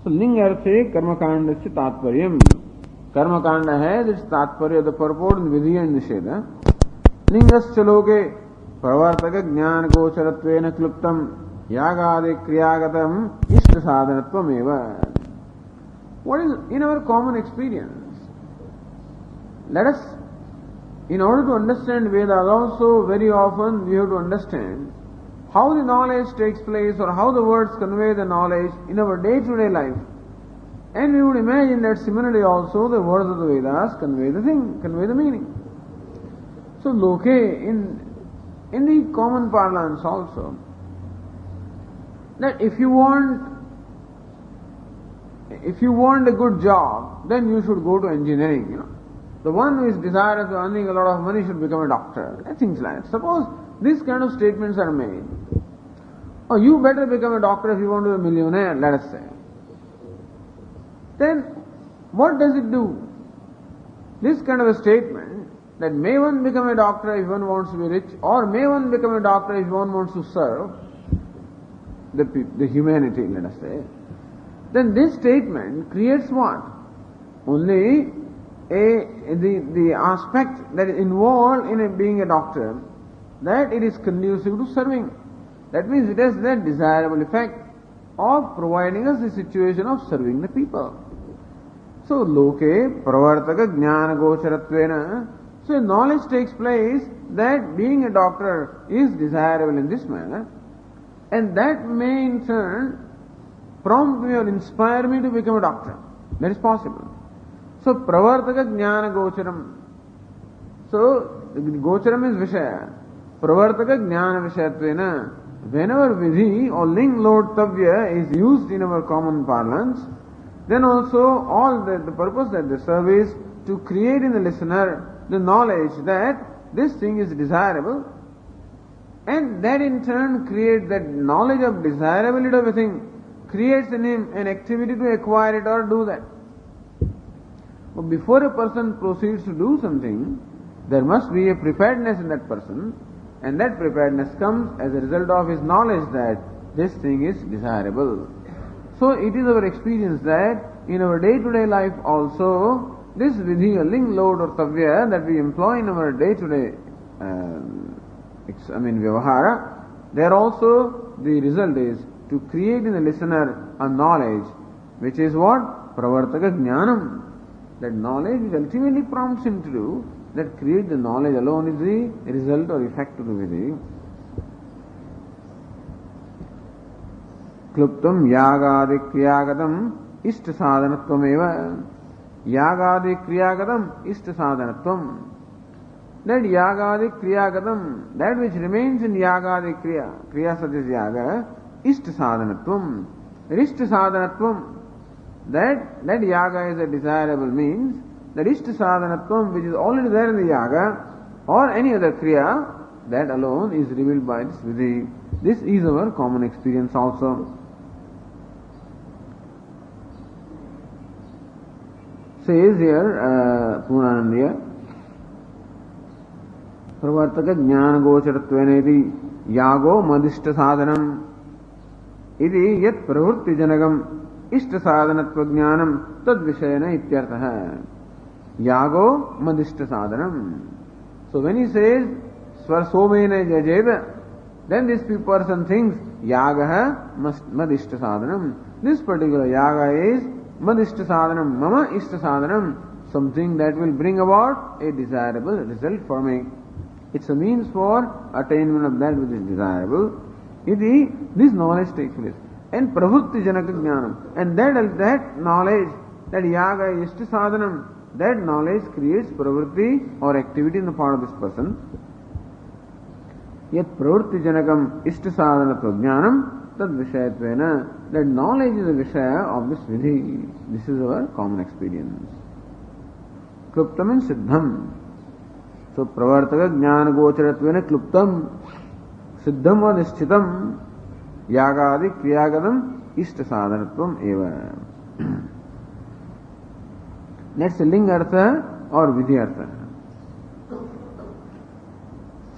So ling arthe karma kanda se tatparyam. Karma kanda hai, this tatparya, the purport, vidhi and nisheda. Lingas chaloke pravartaka jnana gocharatvena kluptam yagadi kriyagatam ishta sadhanatvam eva. What is in our common experience? Let us, in order to understand Vedas also, very often we have to understand how the knowledge takes place or how the words convey the knowledge in our day-to-day life. And we would imagine that similarly also the words of the Vedas convey the thing, convey the meaning. So loke, in the common parlance also, that if you want a good job, then you should go to engineering, you know. The one who is desirous of earning a lot of money should become a doctor, and things like that. Suppose these kind of statements are made. Oh, you better become a doctor if you want to be a millionaire, let us say. Then, what does it do? This kind of a statement, that may one become a doctor if one wants to be rich, or may one become a doctor if one wants to serve the humanity, let us say. Then this statement creates what? Only the aspect that is involved in being a doctor, that it is conducive to serving. That means it has that desirable effect of providing us the situation of serving the people. So, loke pravartaka jnana gocharatvena. So, knowledge takes place that being a doctor is desirable in this manner, and that may in turn prompt me or inspire me to become a doctor. That is possible. So, pravartaka jnana gocharam. So, gocharam is vishaya. Pravartaka jnana vishayatvena. Whenever vidhi or ling lodtavya is used in our common parlance, then also all the purpose that they serve is to create in the listener the knowledge that this thing is desirable, and that in turn creates that knowledge of desirability of a thing, creates in him an activity to acquire it or do that. But before a person proceeds to do something, there must be a preparedness in that person, and that preparedness comes as a result of his knowledge that this thing is desirable. So it is our experience that in our day-to-day life also, this vidhi, a ling, lod or tavya that we employ in our day-to-day vyavahara, there also the result is to create in the listener a knowledge which is what? Pravartaka jnanam. That knowledge which ultimately prompts him to do, that create the knowledge alone is the result or effect of the vidhi. Kluptam yagadi kriyagatam ishta sadhanatvam eva. Yagadi kriyagatam ishta sadhanatvam. That yagadi kriyagatam, that which remains in yagadi kriya such as yaga, ishta sadhanatvam. Ishta sadhanatvam, that yaga is a desirable means, that ishta sadhanatvam which is already there in the yaga or any other kriya, that alone is revealed by this vidhi. This is our common experience also. Says here, Purnanandiya, pravartaka jnana gocharatvena yago madishta sadhanam iti yat pravrutti janagam ishta sadhanatva jnanam tad vishayana ityartha. Yago madishta sadhanam. So when he says swarsomena jajeda, then this person thinks yaga madishta sadhanam. This particular yaga is madishta sadhanam, mama ishta sadhanam, something that will bring about a desirable result for me. It's a means for attainment of that which is desirable. This knowledge takes place. And pravrutti janaka jnanam. And that knowledge, that yaga ishta sadhanam, that knowledge creates pravrutti or activity in the part of this person. Yet pravrutti janakam ishta sadhanatva jnanam tad vishayatvena. That knowledge is a vishaya of this vidhi. This is our common experience. Kluptam and siddham. So pravartaka jnana gocharatvena kluptam siddham va nishchitam yagadi kriyagadam ishta sadhanatvam eva. That's a ling artha or vidhi artha.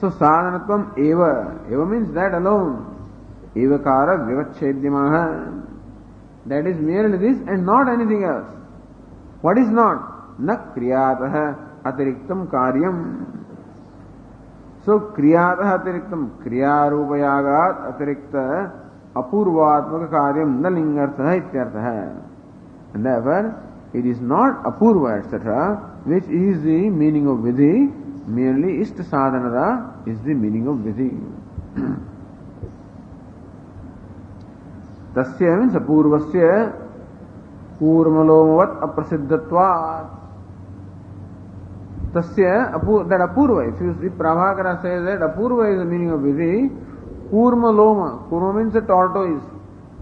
So sadhanatvam eva. Eva means that alone. Evakara vivachchedyamaha. That is merely this and not anything else. What is not? Na kriyatah atiriktam karyam. So kriyatah atiriktam kriya rupayagat atirikta apurvatmaka karyam na lingartha ityartha. And therefore it is not apurva etc. which is the meaning of vidhi, merely ishta sadhanada is the meaning of vidhi. Tasya means apurvasya purmalomavat aprasiddhatvat. Tasya, that apurva, if Prabhakara says that apurva is the meaning of vidhi, purmaloma, purma means a tortoise,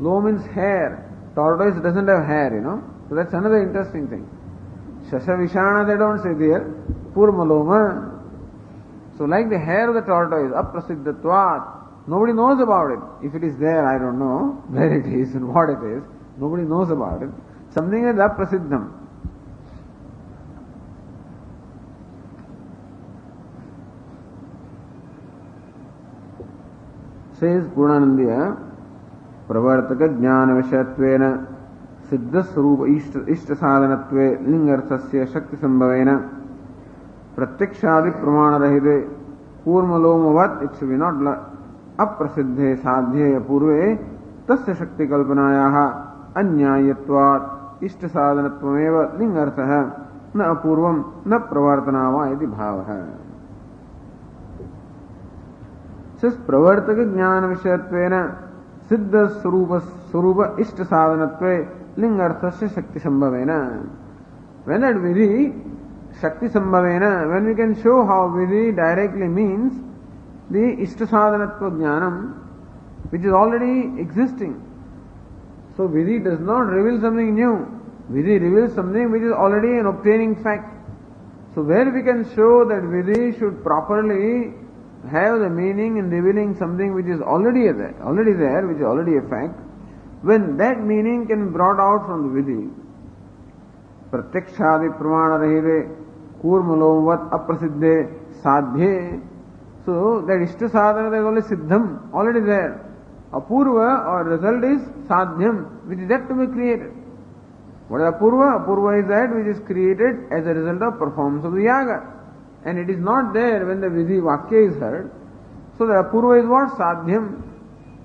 lo means hair, tortoise doesn't have hair, you know, so that's another interesting thing. Shashavishana they don't say there, purmaloma. So like the hair of the tortoise, aprasiddhatvat. Nobody knows about it. If it is there, I don't know where it is and what it is. Nobody knows about it. Something is aprasiddham. Says Purnanandiya, Pravartaka Jnana Vishatvena Siddha Swarupa Ishta Sadhanatve Lingarthasya Shakti Sambhavena Pratyakshadi Pramana Rahide Purmalomavat, it should be not अप्रसिद्धे साध्ये पूर्वे तस्य शक्ति कल्पनायाः अन्यायत्वात् इष्ट साधनत्वमेव लिंगार्थः न अपूर्वं न प्रवर्तना वा इति भावः. सिस प्रवर्तक ज्ञान विषयत्वेन सिद्ध स्वरूप इष्ट साधनत्वे लिंगार्थस्य शक्ति संभवेन. When that vidhi shakti संभवेन, when we can show how vidhi directly means the Ishta Sadhanatva Jnanam, which is already existing. So Vidhi does not reveal something new. Vidhi reveals something which is already an obtaining fact. So where we can show that Vidhi should properly have the meaning in revealing something which is already there, which is already a fact, when that meaning can be brought out from the Vidhi. Pratyakshadi pramana rahide kurmalomvat aprasiddhe sadhye. So that Ishta Sadhana is only Siddham, already there. Apurva or result is Sadhyam, which is yet to be created. What is Apurva? Apurva is that which is created as a result of performance of the yaga. And it is not there when the Vidhi Vakya is heard. So the Apurva is what? Sadhyam.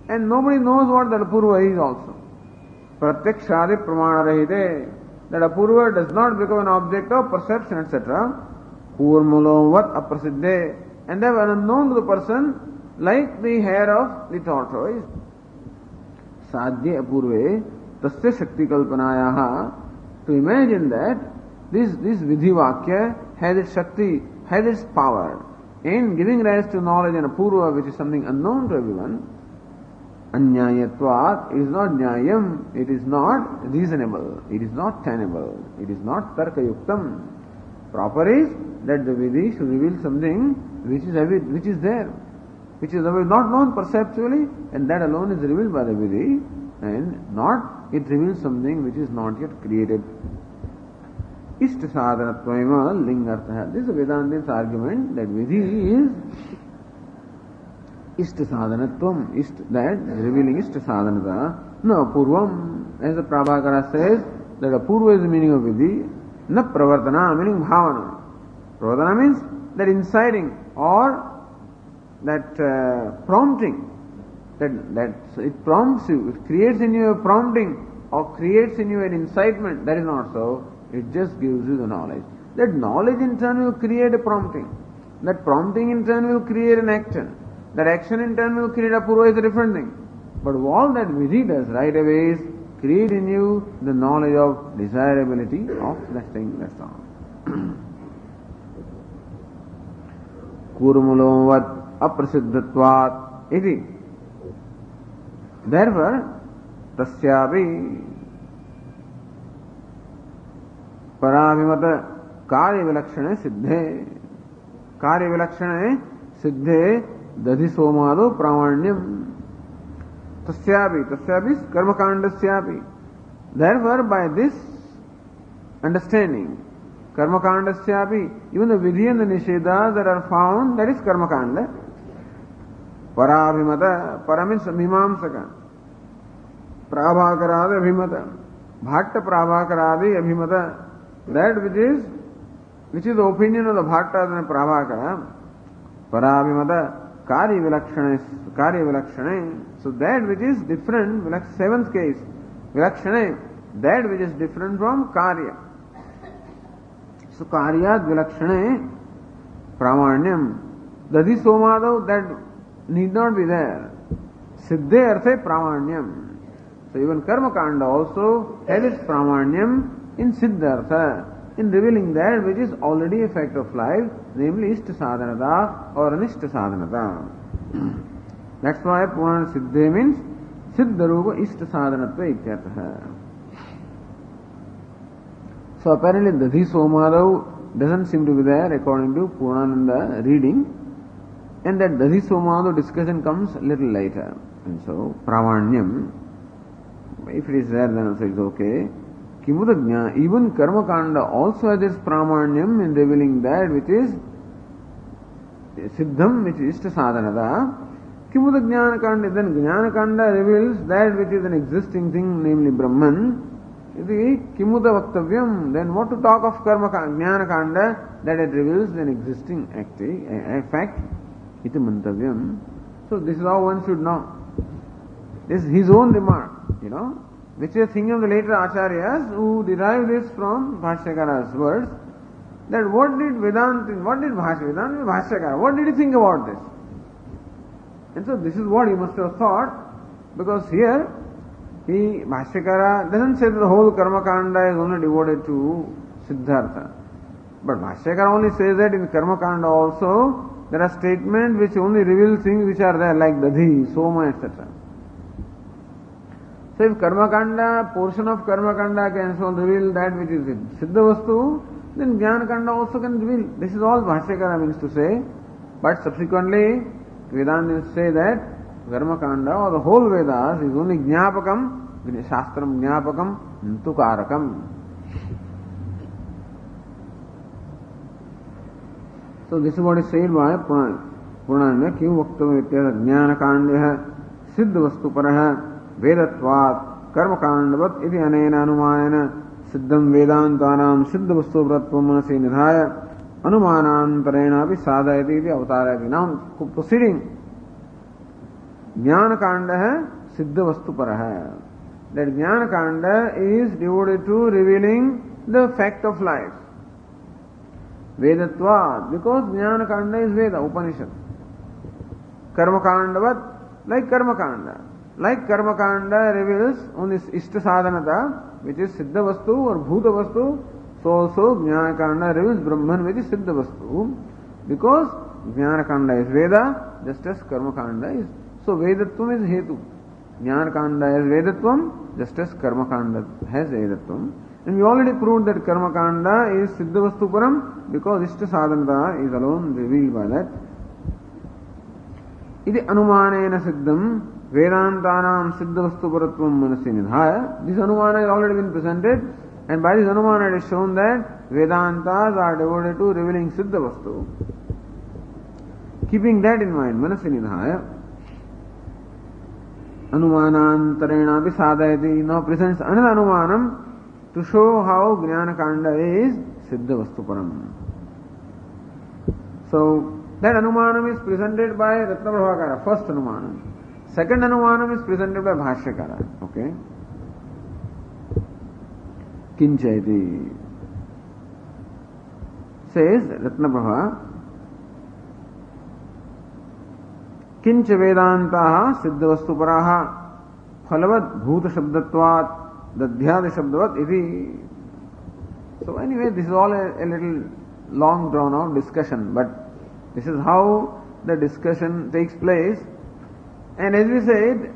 And nobody knows what that Apurva is also. Pratyakshadi pramana rahite. That Apurva does not become an object of perception, etc. Purmalomvat aprasiddhe. And they were unknown to the person like the hair of the tortoise. Sadhya apurve tasya shakti kalpanayaha. To imagine that this vidhi vakya has its shakti, has its power in giving rise to knowledge and apurva, which is something unknown to everyone. Anyayatvat, it is not nyayam, it is not reasonable, it is not tenable, it is not tarkayuktam. Proper is that the vidhi should reveal something which is there, which is not known perceptually, and that alone is revealed by the vidhi, and not it reveals something which is not yet created. Ishta sadhanatvaima lingartha. This is Vedanta's argument that vidhi is ishta sadhanatvam, that revealing ishta sadhanata, no apurvam, as the Prabhakara says, that apurva is the meaning of vidhi, na pravartana, meaning bhavana. Pravartana means that inciting or that prompting, that it prompts you, it creates in you a prompting or creates in you an incitement. That is not so. It just gives you the knowledge. That knowledge in turn will create a prompting. That prompting in turn will create an action. That action in turn will create apurva is a different thing. But all that vidhi does right away is create in you the knowledge of desirability of that thing. That's all. Kurmulomvat aprasiddhatvat iti. Therefore, tasyapi paravimata karya vilakshane siddhe. Karya vilakshane siddhe dadhi somado pramanyam. Tasyapi is karmakandasyapi. Therefore, by this understanding, karmakandasyapi, even the vidhi and the nisheda that are found, that is karmakanda. Paravimata, para means mimamsaka. Prabhakaradi Abhimata. Bhatta Prabhakaradi Abhimata. That which is the opinion of the Bhatta and Prabhakara. Parabhimata Karya Vilakshane. So that which is different, seventh case, Vilakshane, that which is different from Karya. So Karyat Vilakshane Pramanyam. Dadi Somadav, that need not be there. Siddhe Arthe Pramanyam. So even Karma Kanda also has its Pramanyam in Siddhartha, in revealing that which is already a fact of life, namely Ishta Sadhanata or Anishta Sadhanata. That's why Purana Siddhe means Siddharupa Ishta Sadhanatva Ityartha. So apparently Dadi Somadav doesn't seem to be there according to Purananda reading, and that Dadi Somadav discussion comes a little later. And so Pramanyam, if it is there then also it's okay. Kimudajna, even Karma Kanda also has its Pramanyam in revealing that which is Siddham, which is Ishta Sadhanata. Kimudajnana Kanda, then Jnana Kanda reveals that which is an existing thing, namely Brahman. The Kimuda Vaktavyam, then what to talk of Karma Jnana Kanda, that it reveals an existing fact, iti mantavyam. So this is how one should know. This is his own remark, which is a thing of the later Acharyas who derive this from Bhashyakara's words, that what did Bhashyakara, what did he think about this? And so this is what he must have thought, because here, Bhashyakara doesn't say that the whole Karma Kanda is only devoted to Siddhartha. But Bhashyakara only says that in Karma Kanda also, there are statements which only reveal things which are there, like Dadhi, Soma, etc. So if Karma Kanda, portion of Karma Kanda can so reveal that which is Siddha Vastu, then Jnana Kanda also can reveal. This is all Bhashyakara means to say. But subsequently, Vedantists say that Karma Kanda or the whole Vedas is only Jnapakam, Shastram Jnapakam, Ntukarakam. So this is what is said by Purana. Kyum Vaktam Vityata Jnana Kandya Siddha Vastu Paraha Vedatvat Karma Kandavat iti Anena Anumanena Siddham Vedantanam Siddha Vastu Pratvam Manasi Nidhaya Anumanantarena Api Sadhayati iti Avatarayati. Now proceeding, Jnana Kanda hai Siddha Vastu Paraha. That Jnana Kanda is devoted to revealing the fact of life. Vedatvat, because Jnana Kanda is Veda, Upanishad. Karma Kandavat, like Karma Kanda. Like Karma Kanda reveals on this Ishta Sadhanata, which is Siddha Vastu or Bhuta Vastu, so also Jnana Kanda reveals Brahman, which is Siddha Vastu. Because Jnana Kanda is Veda, just as Karma Kanda is. So Vedatvam is Hetu. Jnana Kanda is Vedatvam, just as Karma Kanda has Vedatvam. And we already proved that Karma Kanda is Siddha Vastu Param, because Ishta Sadhanata is alone revealed by that. Iti Anumanena Siddham Vedantanam Siddha Vastu Paratvam Manasi Nidhaya. This Anumana has already been presented, and by this Anumana it is shown that Vedantas are devoted to revealing Siddha Vastu. Keeping that in mind, Manasi Nidhaya, Anumanantarena Api Sadhayati now presents another Anumanam to show how Jnana Kanda is Siddha Vastu Param. So, that Anumanam is presented by Ratna Prabhakara, first Anumanam. Second Anumanam is presented by Bhashyakara. Okay? Kinchaiti says Ratna Prabha, Kincha Vedantaha Siddha Vastu Paraha Phalavat Bhuta Shabdatvat Dadhyadi Shabdavat iti. So anyway, this is all a little long drawn out discussion, but this is how the discussion takes place. And as we said,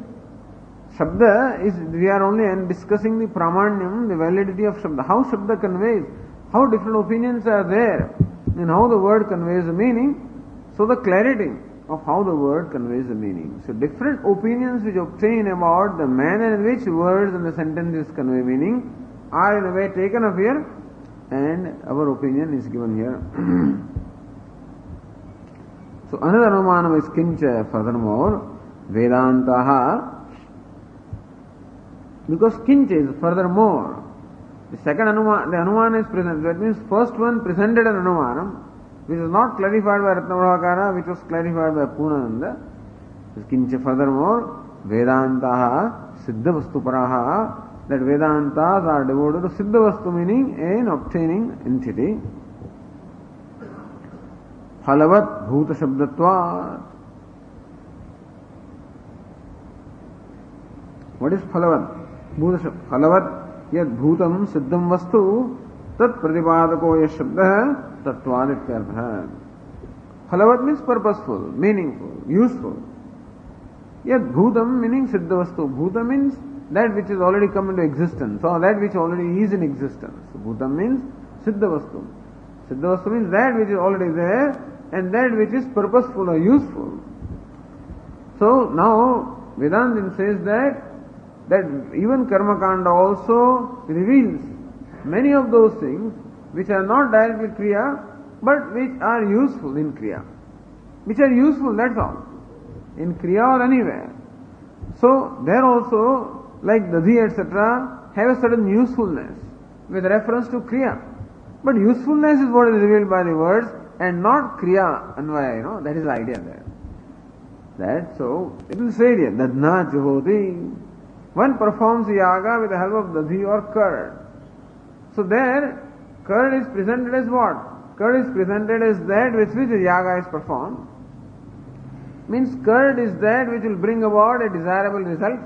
Shabda is, we are only discussing the Pramanyam, the validity of Shabda, how Shabda conveys, how different opinions are there, and how the word conveys the meaning, so the clarity of how the word conveys the meaning. So different opinions which obtain about the manner in which words and the sentences convey meaning are in a way taken up here, and our opinion is given here. So another Anumanam is Kincha, furthermore, Vedantaha Because kincha is furthermore. The second Anumana is present. That means first one presented an Anumanam, which was not clarified by Ratnavrakara, which was clarified by Punananda. Kincha furthermore, Vedantaha Siddha Vastuparaha, that Vedantas are devoted to Siddha Vastu, meaning in obtaining entity. Phalavat Bhuta Shabdatvat. What is Phalavat? Phalavat Yad Bhutam Siddham Vastu Tat Pratipadako Yash Shabdah Tattvad. Phalavat means purposeful, meaningful, useful. Yad Bhutam meaning Siddha Vastu. Bhuta means that which is already come into existence, or that which already is in existence. Bhutam means Siddha Vastu. Siddha Vastu means that which is already there and that which is purposeful or useful. So now Vedanta says that even Karma Kanda also reveals many of those things which are not directly Kriya but which are useful in Kriya. Which are useful, that's all. In Kriya or anywhere. So there also, like Dadhi etc., have a certain usefulness with reference to Kriya. But usefulness is what is revealed by the words and not Kriya Anvaya, that is the idea there. That, so, it will say here, Dadna Juhoti. One performs the yaga with the help of Dadhi or curd. So there, curd is presented as what? Curd is presented as that with which the yaga is performed. Means curd is that which will bring about a desirable result.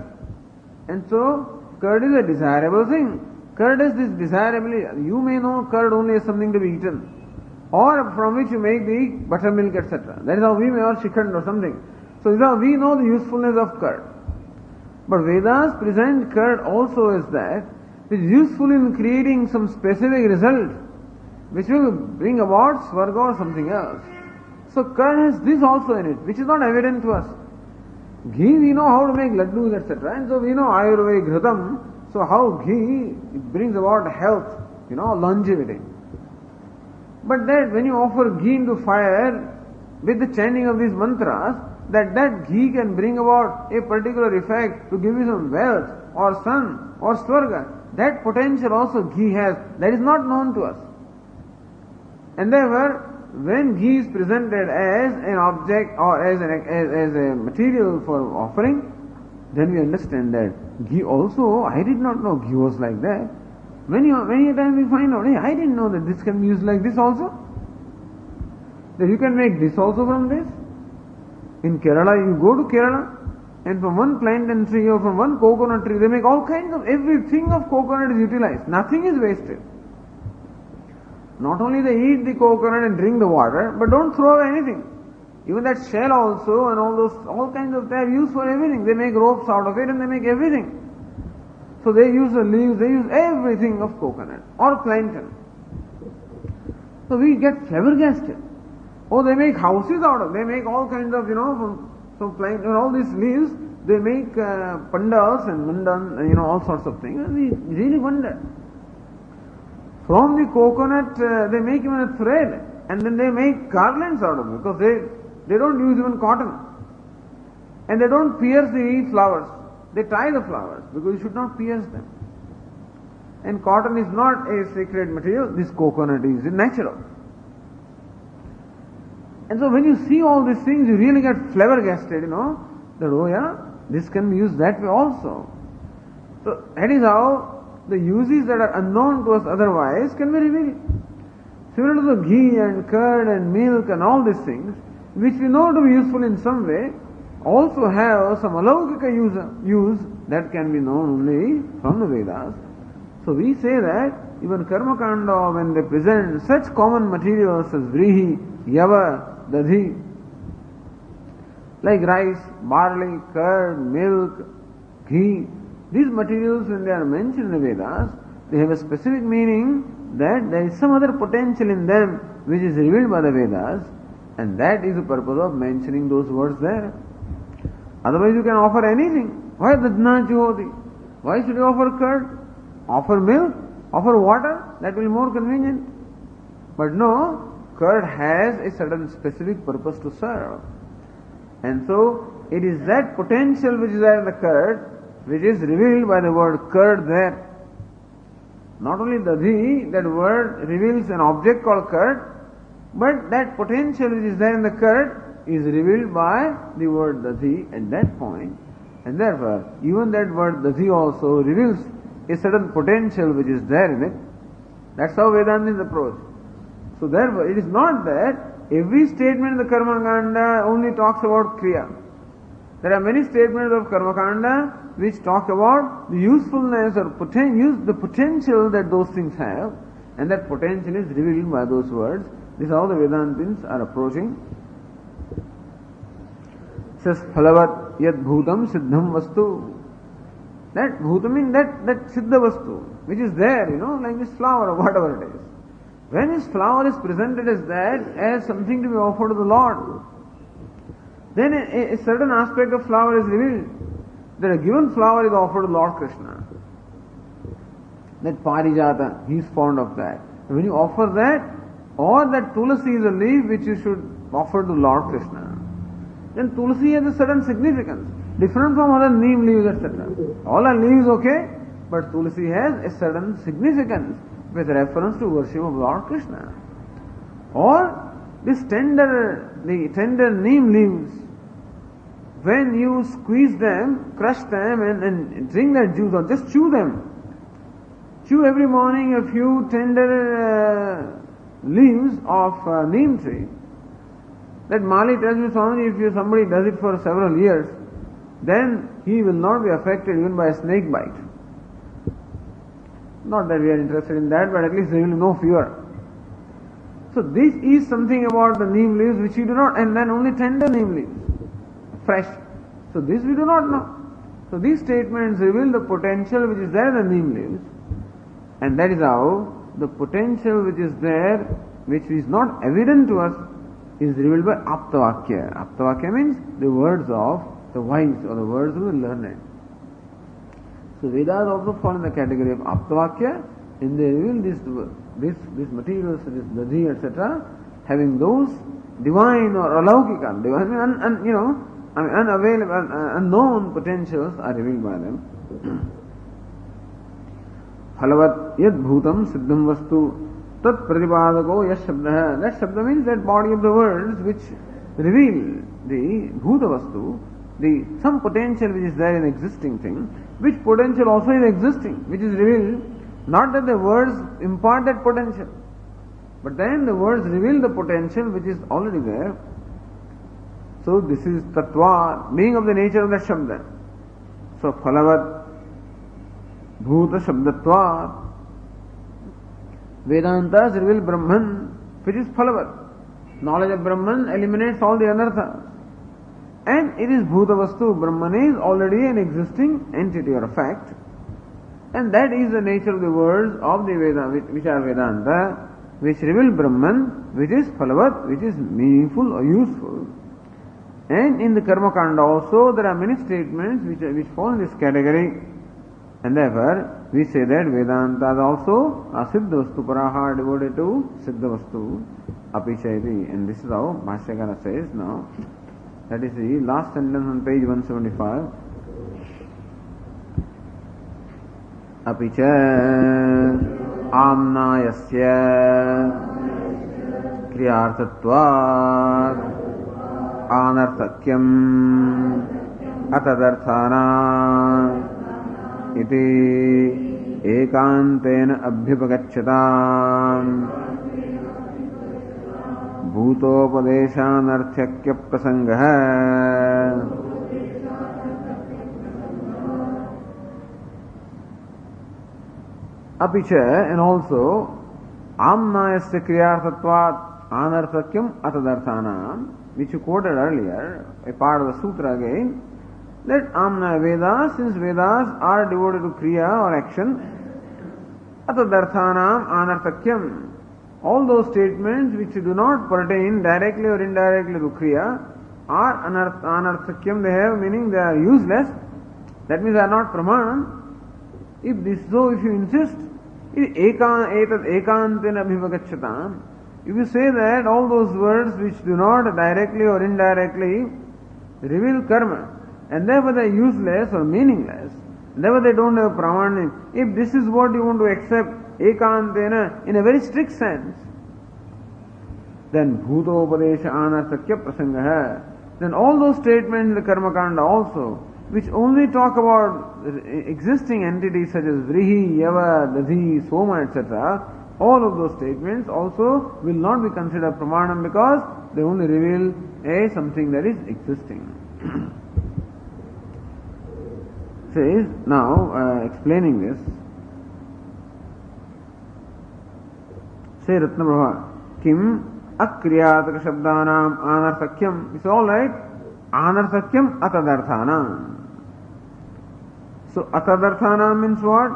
And so, curd is a desirable thing. Curd is this desirably, you may know curd only as something to be eaten. Or from which you make the buttermilk, etc. That is how we may, or shikhand or something. So this is how we know the usefulness of curd. But Vedas present curd also as that which is useful in creating some specific result which will bring about Swarga or something else. So curd has this also in it, which is not evident to us. Ghee, we know how to make laddus, etc. And so we know Ayurvedic Ghritam, so how ghee brings about health, longevity. But that when you offer ghee into fire with the chanting of these mantras, that ghee can bring about a particular effect to give you some wealth or sun or swarga. That potential also ghee has. That is not known to us. And therefore, when ghee is presented as an object or as a material for offering, then we understand that ghee also, I did not know ghee was like that. Many a time we find out, hey, I didn't know that this can be used like this also. That you can make this also from this. In Kerala, you go to Kerala, and from one plantain tree or from one coconut tree, they make all kinds of, everything of coconut is utilized. Nothing is wasted. Not only they eat the coconut and drink the water, but don't throw away anything. Even that shell also and all kinds of, they are used for everything. They make ropes out of it and they make everything. So they use the leaves, they use everything of coconut or plantain. So we get flabbergasted. Oh, they make houses out of it. They make all kinds of, from plantain, all these leaves, they make pandals and mandan, all sorts of things. And we really wonder. From the coconut, they make even a thread, and then they make garlands out of it, because they don't use even cotton. And they don't pierce the flowers. They tie the flowers, because you should not pierce them. And cotton is not a sacred material, this coconut is natural. And so when you see all these things, you really get flabbergasted, that, oh yeah, this can be used that way also. So that is how the uses that are unknown to us otherwise can be revealed. Similar to the ghee and curd and milk and all these things, which we know to be useful in some way, also have some alaukika use that can be known only from the Vedas. So we say that even Karma Kanda, when they present such common materials as vrihi, yava, dadhi, like rice, barley, curd, milk, ghee, these materials, when they are mentioned in the Vedas, they have a specific meaning that there is some other potential in them which is revealed by the Vedas, and that is the purpose of mentioning those words there. Otherwise you can offer anything. Why dadna juhoti? Why should you offer curd? Offer milk? Offer water? That will be more convenient. But no, curd has a certain specific purpose to serve. And so, it is that potential which is there in the curd which is revealed by the word curd there. Not only dadhi, that word reveals an object called curd, but that potential which is there in the curd is revealed by the word dadhi at that point. And therefore, even that word dadhi also reveals a certain potential which is there in it. That's how Vedanta is approached. So therefore, it is not that every statement in the Karma Kanda only talks about Kriya. There are many statements of Karma Kanda which talk about the usefulness or the potential that those things have, and that potential is revealed by those words. This is how the Vedantins are approaching. It says, Phalavat yad bhutam siddham vastu. That bhutam means that siddha vastu, which is there, like this flower or whatever it is. When this flower is presented as that, as something to be offered to the Lord, then a certain aspect of flower is revealed. That a given flower is offered to Lord Krishna. That parijata, he is fond of that. And when you offer that, or that tulasi is a leaf which you should offer to Lord Krishna, then tulasi has a certain significance, different from other neem leaves, etc. All are leaves, okay, but tulasi has a certain significance with reference to worship of Lord Krishna. Or the tender neem leaves, when you squeeze them, crush them and drink that juice or just chew them. Chew every morning a few tender leaves of neem tree. That Mali tells me, Swami, if somebody does it for several years, then he will not be affected even by a snake bite. Not that we are interested in that, but at least there will be no fear. So this is something about the neem leaves which you do not, and then only tender neem leaves, fresh. So this we do not know. So these statements reveal the potential which is there in the neem leaves, and that is how the potential which is there, which is not evident to us, is revealed by Aptavakya. Aptavakya means the words of the wise or the words of the learned. So Vedas also fall in the category of Aptavakya, and they reveal these materials, this dadhi, etc., having those divine or alaukika, divine, unavailable, unknown potentials are revealed by them. Phalavat yad bhutam siddham vastu tat pratipadako yash shabda. That shabda means that body of the words which reveal the bhuta vastu, some potential which is there in existing thing, which potential also is existing, which is revealed. Not that the words impart that potential, but then the words reveal the potential which is already there. So this is tattva, being of the nature of that shabda. So phalavat bhuta shabdatva. Vedantas reveal Brahman, which is phalavat. Knowledge of Brahman eliminates all the anarthas. And it is bhuta vastu. Brahman is already an existing entity or a fact. And that is the nature of the words of the Veda, which are Vedanta, which reveal Brahman, which is phalavat, which is meaningful or useful. And in the Karma Kanda also there are many statements which fall in this category. And therefore we say that Vedantas also are Siddha Vastu Paraha, devoted to Siddha Vastu Apichaiti. And this is how Bhashyakara says now. That is the last sentence on page 175. Apicha amnayasya kriyartatvat anarthakyam atadarthana iti ekantena abhyupagacchatam bhutopadeshanarthakya prasangah. Apicha, and also amnayasya kriyartatvat anarthakyam atadarthana, which you quoted earlier, a part of the sutra again, that amna Vedas, since Vedas are devoted to kriya or action, atadarthanam anarthakyam, all those statements which do not pertain directly or indirectly to kriya are anarthakyam, they have meaning, they are useless, that means they are not pramanam. If this so, if you insist, if you say that all those words which do not directly or indirectly reveal karma, and therefore they are useless or meaningless, Therefore they don't have pramana. If this is what you want to accept ekantena in a very strict sense, then bhutopadesha anarthakya prasanga hai. Then all those statements in the Karmakanda also, which only talk about existing entities such as Vrihi, Yava, Dadhi, Soma, etc., all of those statements also will not be considered pramanam because they only reveal something that is existing. Says, now explaining this, say Ratnaprabha, Kim Akriyataka Shabdanam Anarthakyam. It's alright. Anarthakyam Atadarthanam. So Atadarthanam means what?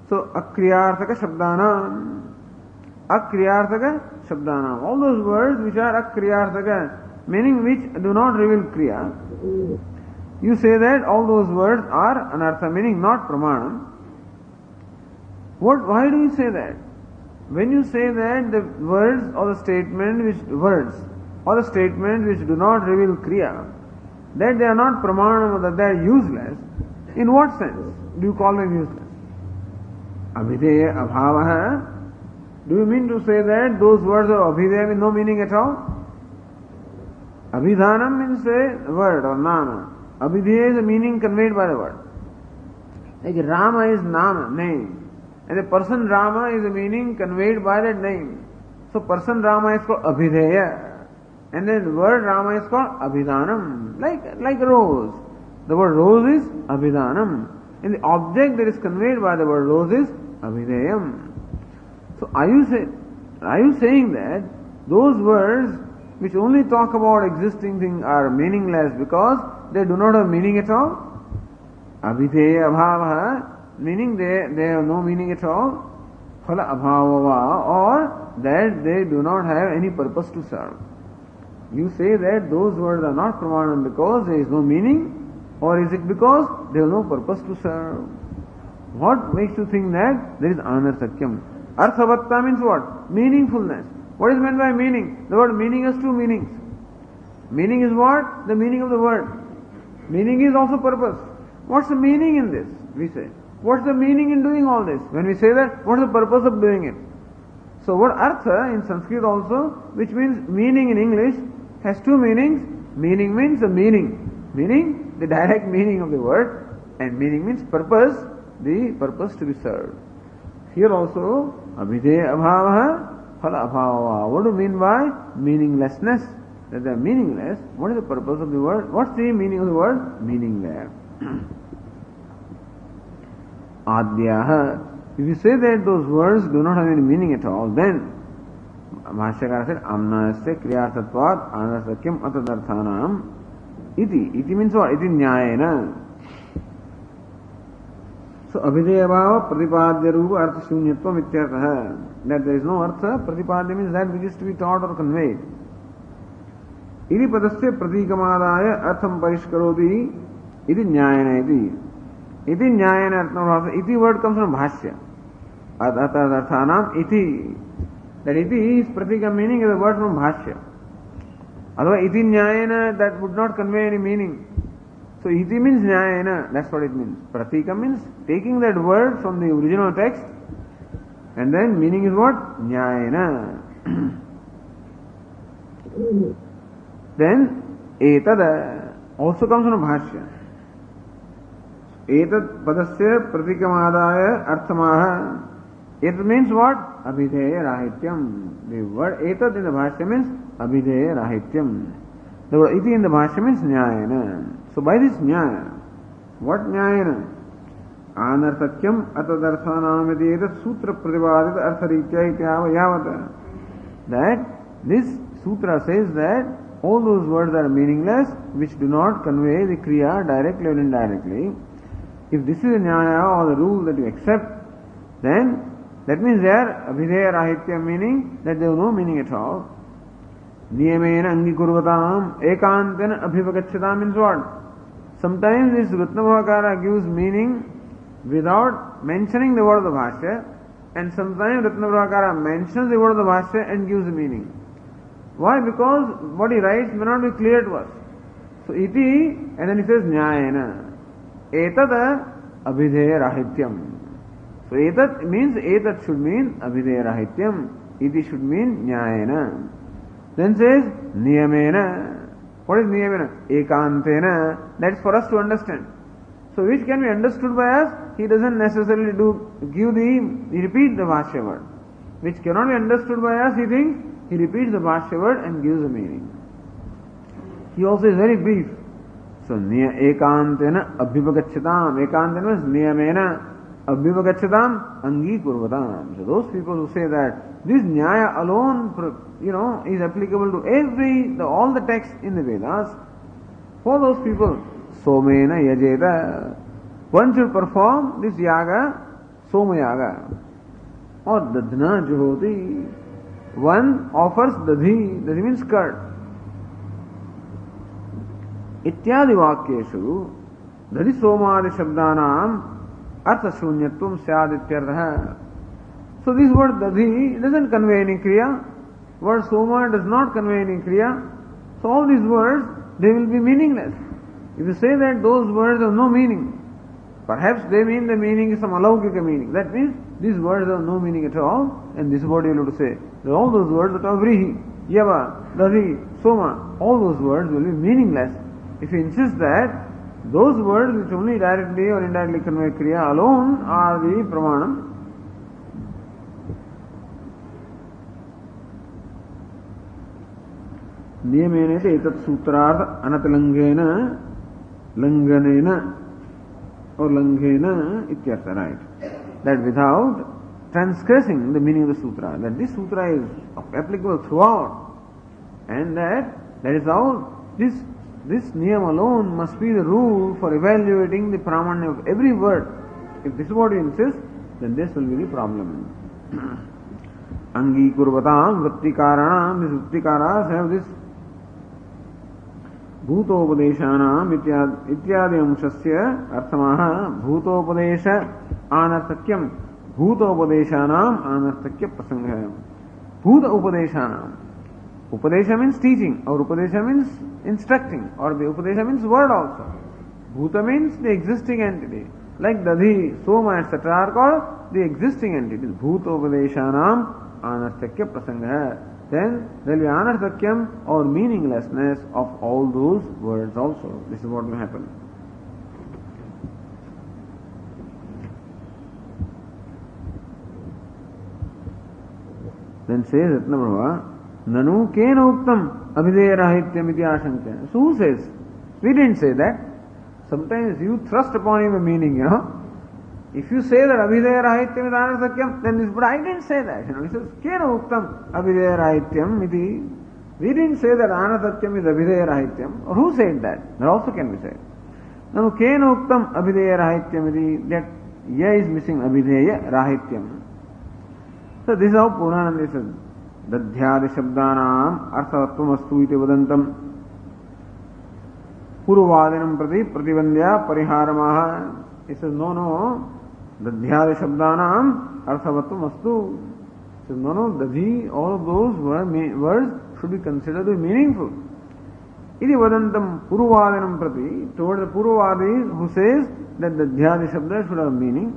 So Akriyarthaka Shabdanam. Akriyarthaka Shabdanam. All those words which are Akriyarthaka, meaning which do not reveal Kriya. You say that all those words are Anartha, meaning not Pramanam. Why do you say that? When you say that the words or the statement which do not reveal Kriya, that they are not pramanam or that they are useless, in what sense do you call them useless? Abhideya abhavaha. Do you mean to say that those words are abhideya with no meaning at all? Abhidhanam means a word or nama. Abhideya is the meaning conveyed by the word. Like Rama is nama, name. And the person Rama is the meaning conveyed by that name. So person Rama is called Abhideya. And then the word Rama is called Abhidhanam. Like rose. The word rose is Abhidhanam. And the object that is conveyed by the word rose is Abhideyam. So are you saying that those words which only talk about existing things are meaningless because they do not have meaning at all? Abhideya abhavaha, meaning they have no meaning at all. Phala abhavava, or that they do not have any purpose to serve. You say that those words are not pramanam because there is no meaning, or is it because they have no purpose to serve? What makes you think that there is anarthakyam? Arthavatta means what? Meaningfulness. What is meant by meaning? The word meaning has two meanings. Meaning is what? The meaning of the word. Meaning is also purpose. What's the meaning in this? We say. What's the meaning in doing all this? When we say that, what is the purpose of doing it? So what artha in Sanskrit also, which means meaning in English, has two meanings. Meaning means the meaning. Meaning, the direct meaning of the word. And meaning means purpose, the purpose to be served. Here also, abhideya abhavaha, phala abhava. What do you mean by meaninglessness? That they are meaningless. What is the purpose of the word? What's the meaning of the word? Meaning there. Adyaha. If you say that those words do not have any meaning at all, then Bhashyakara said, Amnasya kriyarthatvat anarthakyam atadarthanam iti. Iti means what? Iti nyayena. So abhideya bhava pratipadya rupa artha shunyatvam ityartha. That there is no artha, pratipadya means that which is to be taught or conveyed. Iti padasya pratikamadaya artham parishkaroti iti nyayena iti. Iti nyayena artha. Iti word comes from Bhashya. Atadarthanam iti. That iti is pratika, meaning is a word from Bhashya. Otherwise iti nyayena, that would not convey any meaning. So iti means nyayena, that's what it means. Pratika means taking that word from the original text, and then meaning is what? Nyayena. Then etada also comes from Bhashya. Etad padasya pratikamadaya arthamaha. Etad means what? Abhideya rahityam. The word etad in the Bhashya means abhideya rahityam. The word iti in the Bhashya means nyayana. So by this nyaya, what nyayana? Anarthakyam atadarthanam iti etat sūtra pratipādita artharitya ityava yavata. That this sutra says that all those words are meaningless which do not convey the kriya directly or indirectly. If this is a nyaya or the rule that you accept, then that means they are abhideya rahitya, meaning that they have no meaning at all. Niyamena angikurvatam ekantena abhivagachyata means what? Sometimes this Ratnabhavakara gives meaning without mentioning the word of the Bhashya, and sometimes Ratnabhavakara mentions the word of the Bhashya and gives the meaning. Why? Because what he writes may not be clear to us. So iti, and then he says nyayena. Etada abhideya rahityam. So etat means, etat should mean abhideya rahityam, iti should mean nyayena. Then says niyamena. What is niyamena? Ekantena. That's for us to understand. So which can be understood by us, he doesn't necessarily he repeats the Bhashya word. Which cannot be understood by us, he thinks, he repeats the Bhashya word and gives a meaning. He also is very brief. So ekantena abhivagachatam. Ekantena means niyamena abhivagachatam angikurvatam. So those people who say that this nyaya alone, is applicable to all the texts in the Vedas, for those people, somena yajeta, one should perform this yaga, soma yaga, or dadhna juhoti. One offers dadhi means curd. Ityadi vakyeshu, dadhi somadi shabdanam artha shunyatvam syad ityartha. So this word dadhi doesn't convey any kriya. Word soma does not convey any kriya. So all these words, they will be meaningless. If you say that those words have no meaning, perhaps they mean the meaning is some alaukika meaning. That means these words have no meaning at all, and this is what you will have to say. All those words that are vrihi, yava, dadhi, soma, all those words will be meaningless. If you insist that those words which only directly or indirectly convey kriya alone are the pramanam, niyamena etat sutrartha anatalangena langanena or langhena ityartha, right? That without transgressing the meaning of the sutra, that this sutra is applicable throughout, and that is how this niyam alone must be the rule for evaluating the pramanya of every word. If this is what you insist, then this will be the problem. Angi kurvatam vrittikarana, these vrittikaras have this bhutopadeshanam ityadi amshasya arthamaha bhutopadesha anarthakyam bhutopadeshanam anarthakya prasangha. Bhuta upadeshanam. Upadesha means teaching, or upadesha means instructing, or the upadesha means word also. Bhuta means the existing entity. Like dadhi, soma, etc. are called the existing entities. Bhuta upadeshanam anarthakya prasangha. Then there will be anarthakyam or meaninglessness of all those words also. This is what will happen. Then says Ratnaprabha, Nanu kena uktam abhideya rahityam iti ashankya. So who says? We didn't say that. Sometimes you thrust upon him a meaning, If you say that abhideya rahityam is anarthakyam, then this, but I didn't say that. He says, kena uktam abhideya rahityam iti. We didn't say that anarthakyam is abhideya rahityam. Or who said that? That also can be said. Nanu kena uktam abhideya rahityam iti. That ya is missing abhideya rahityam. So this is how Purnananda says, Dadhyadi shabdanam arthavatvam astu iti vadantam purvadinam prati pratibandhya pariharamaha. He says, no, Dadhyadi shabdanam arthavatvam astu. He says, no, dadhi, all of those words should be considered to be meaningful. Iti vadantam purvadinam prati, toward the purvadis who says that Dadhyadi shabda should have meaning.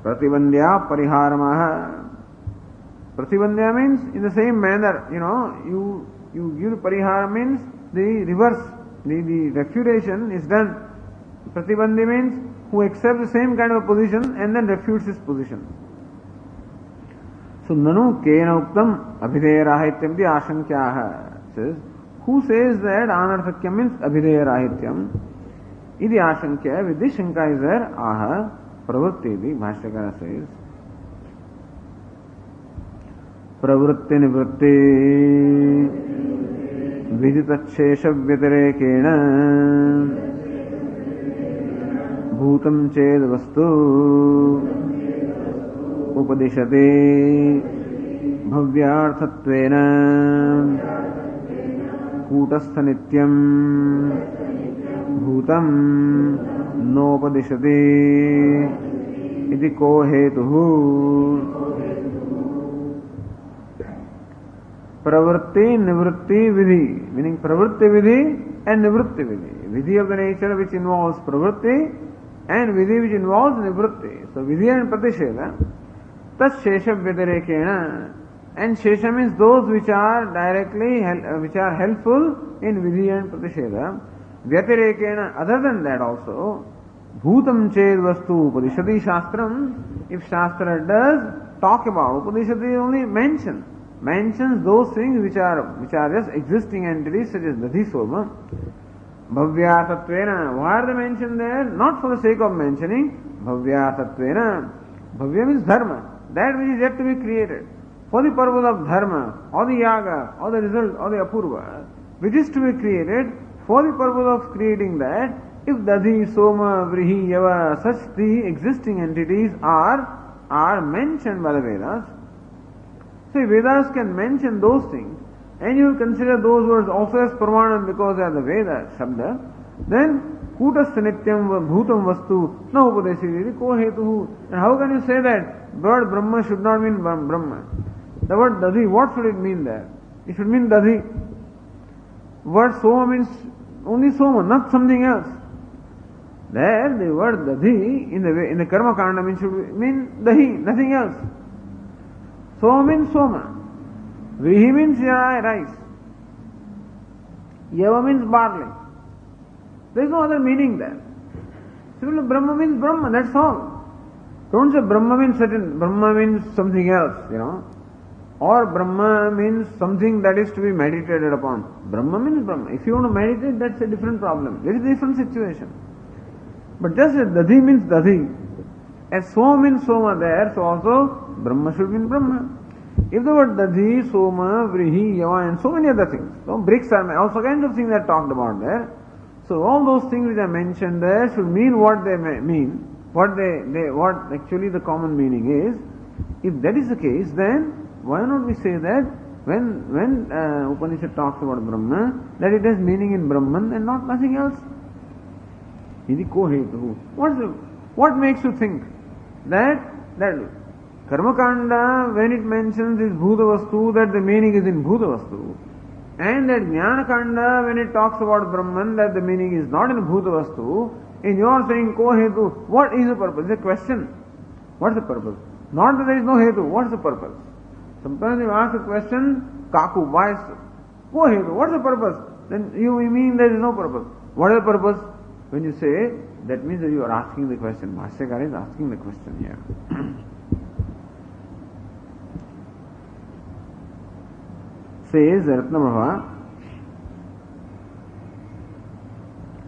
Pratibandhya pariharamaha. Pratibandhya means in the same manner, you give parihara means the reverse, the refutation is done. Pratibandhi means who accepts the same kind of position and then refutes his position. So, nanu kena uktam abhideya rahityam di ashankyaha. Says, who says that anarthakyam means abhideya rahityam? Idi ashankya, with this shanka is there, aha, pravritti, Bhashyakara says, pravritti nivritti viditachesha vyatirekena bhutam ched vastu upadishate bhavyarthatvena kutastha nityam bhutam nopadishate iti ko hetuhu. Pravritti, nivritti, vidhi, meaning pravritti vidhi and nivritti vidhi. Vidhi of the nature which involves pravritti and vidhi which involves nivritti. So vidhi and pratisheda, tas shesha vyatirekena, and shesha means those which are directly, which are helpful in vidhi and pratisheda. Vyatirekena, other than that also, bhutam ched vastu upadishati shastram, if shastra does talk about, upadishati only mentions those things which are just existing entities such as Dadhi Soma. Bhavya Tattvena, why are they mentioned there? Not for the sake of mentioning. Bhavya Tattvena, Bhavya means dharma, that which is yet to be created. For the purpose of dharma, or the yaga, or the result, or the apurva, which is to be created, for the purpose of creating that, if Dadhi, Soma, Vrihi, Yava, such the existing entities are mentioned by the Vedas. So if Vedas can mention those things, and you consider those words also as Pramanam because they are the Veda Shabda, then Kutasya Nityam Bhutam Vastu Na Upadeshiri Ko Hetuhu. And how can you say that word Brahma should not mean Brahma? The word Dadhi, what should it mean there? It should mean Dadhi. Word Soma means only Soma, not something else. There the word Dadhi in the Karma Kanda should mean Dahi, nothing else. Soma means Soma. Vrihi means rice. Yava means barley. There is no other meaning there. Simply Brahma means Brahma, that's all. Don't say Brahma means something else, Or Brahma means something that is to be meditated upon. Brahma means Brahma. If you want to meditate, that's a different problem. There is a different situation. But just as Dadhi means Dadhi, as Soma means Soma there, so also Brahma should mean Brahma. If the word Dadhi, Soma, Vrihi, Yava and so many other things, so bricks are also kinds of things that are talked about there. So all those things which are mentioned there should mean what they mean, what actually the common meaning is. If that is the case, then why not we say that when Upanishad talks about Brahma, that it has meaning in Brahman and not nothing else? What makes you think that Karmakanda, when it mentions this Bhutavastu, that the meaning is in Bhutavastu, and that Jnanakanda, when it talks about Brahman, that the meaning is not in Bhutavastu, in your saying Ko-Hetu, what is the purpose? It's a question. What's the purpose? Not that there is no Hetu, what's the purpose? Sometimes you ask a question, Kaku, why is Ko-Hetu, what's the purpose? Then you mean there is no purpose. What is the purpose? When you say, that means that you are asking the question. Bhashyakara is asking the question here. Says Ratnabhava,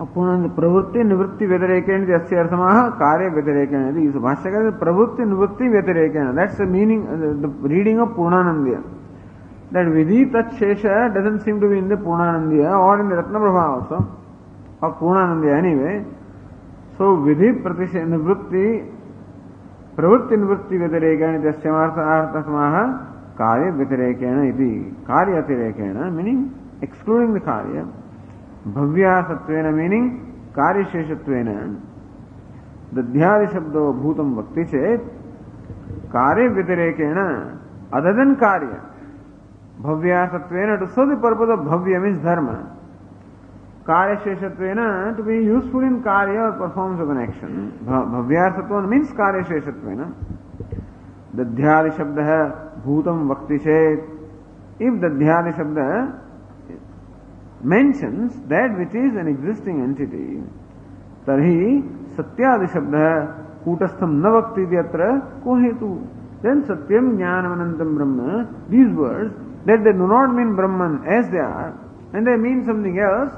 upon pravritti nivritti vyatirekena jasya arthamaha karya vyatirekena. So Bhashyakara says pravritti nivritti vyatirekena. That's the meaning, the reading of Purnanandya. That Vidhi Tat Shesha doesn't seem to be in the Purnanandya or in the Ratnabhava also, of Purnanandya anyway. So Vidhi Pratisha Nivritti Pravritti Nivritti Vyatirekena jasya arthamaha Karya Vyatirekena iti. Karya Atirekena meaning excluding the Karya. Bhavya Sattvena meaning Karya Sheshatvena. Dadhyadi Shabdo Bhutam Bhakti Chet. Karya Vyatirekena other than Karya. Bhavya Sattvena to serve the purpose of Bhavya means Dharma. Karya Sheshatvena to be useful in Karya or performance of an action. Bhavya Sattva means Karya Sheshatvena. Dadhyadi Shabda Bhutam Bhakti Chet. If Dadhyadi Shabda mentions that which is an existing entity, Tarhi Satyadi Shabda Kutastham Na Bhakti Dyatra Kohetu. Then Satyam Jnanamanantam Brahma, these words, that they do not mean Brahman as they are, and they mean something else,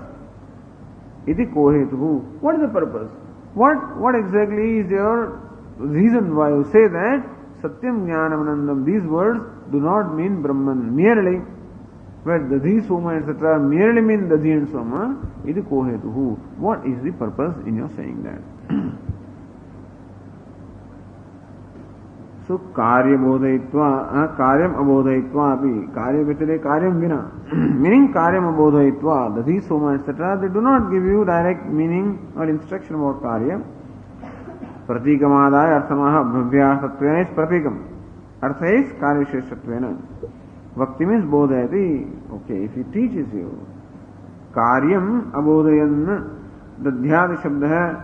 iti kohetu. What is the purpose? What exactly is your reason why you say that Satyam Jnanamanandam, these words do not mean Brahman merely, where Dadhi, Soma, etc. merely mean Dadhi and Soma, iti kohetu. What is the purpose in your saying that? So karyam abodhayitva api karya vyatire karyam vina meaning karyam abodhayitva dadhi soma etc. They do not give you direct meaning or instruction about karya. Pratikamadaya arthamaha bhavya sattvena is pratikam. Artha is karya sheshatvena. Bhakti means bodhayati. Okay, if he teaches you karyam abodhayan dadhyadi shabda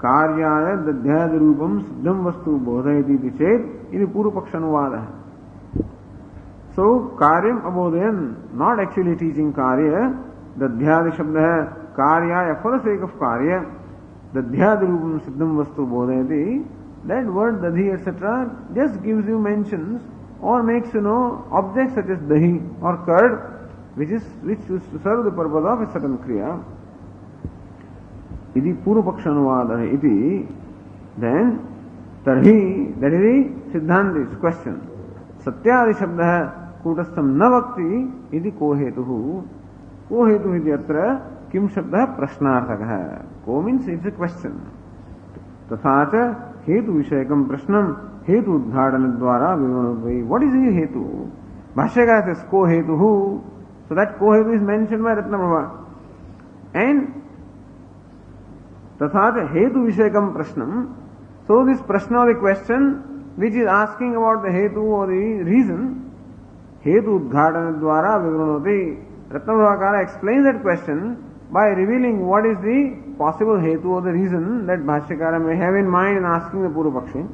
कार्याय दध्यादि रूपम सिद्धम वस्तु बोधयति चेत इति पूर्व पक्ष अनुवाद है. So karyam abodhayan, not actually teaching karya. Dadhyadi shabda hai karyaya, for the sake of karya. Dadhyadi rupam siddham vastu bodhayati. That word dadhi etc. just gives you mentions or makes you know objects such as dahi or curd, which used to serve the purpose of a certain kriya. Iti purva paksha anuvada hai iti. Then tarhi, that is the Siddhanti's question. Satyadi shabda hai कूटस्थम न वक्ति इति को हेतु. को हेतु इति अत्र किम शब्द है प्रश्नार्थक है. को मीन्स इट्स ए क्वेश्चन. तथा च हेतु विषयकम प्रश्नम हेतु उद्घाटन द्वारा विवरणोद्वयी. व्हाट इज ये हेतु? भाष्यकार says को हेतु. सो दैट को हेतु is mentioned by Ratnaprabha. And तथा च हेतु विषयकम प्रश्नम. सो दिस प्रश्न और the question which is asking about the hetu or the reason, hetu udghatan dwara vivranoti. Ratnavakara explains that question by revealing what is the possible hetu or the reason that Bhashyakara may have in mind in asking the Purva Pakshi.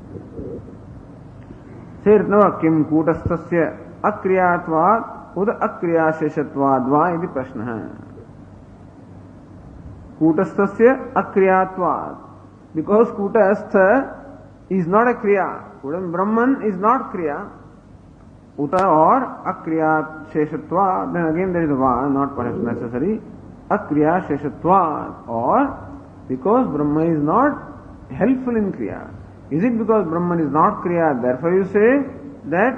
Say Ratnava kim kutastasya akriyatvad ud akriyasheshatvad va iti prashna hai. Kutastasya akriyatvad. Because kutastha is not a kriya. Brahman is not kriya. Uta or akriya sheshatva. Then again there is a va, not perhaps necessary. Akriya sheshatva. Or because Brahma is not helpful in kriya. Is it because Brahman is not kriya, therefore you say that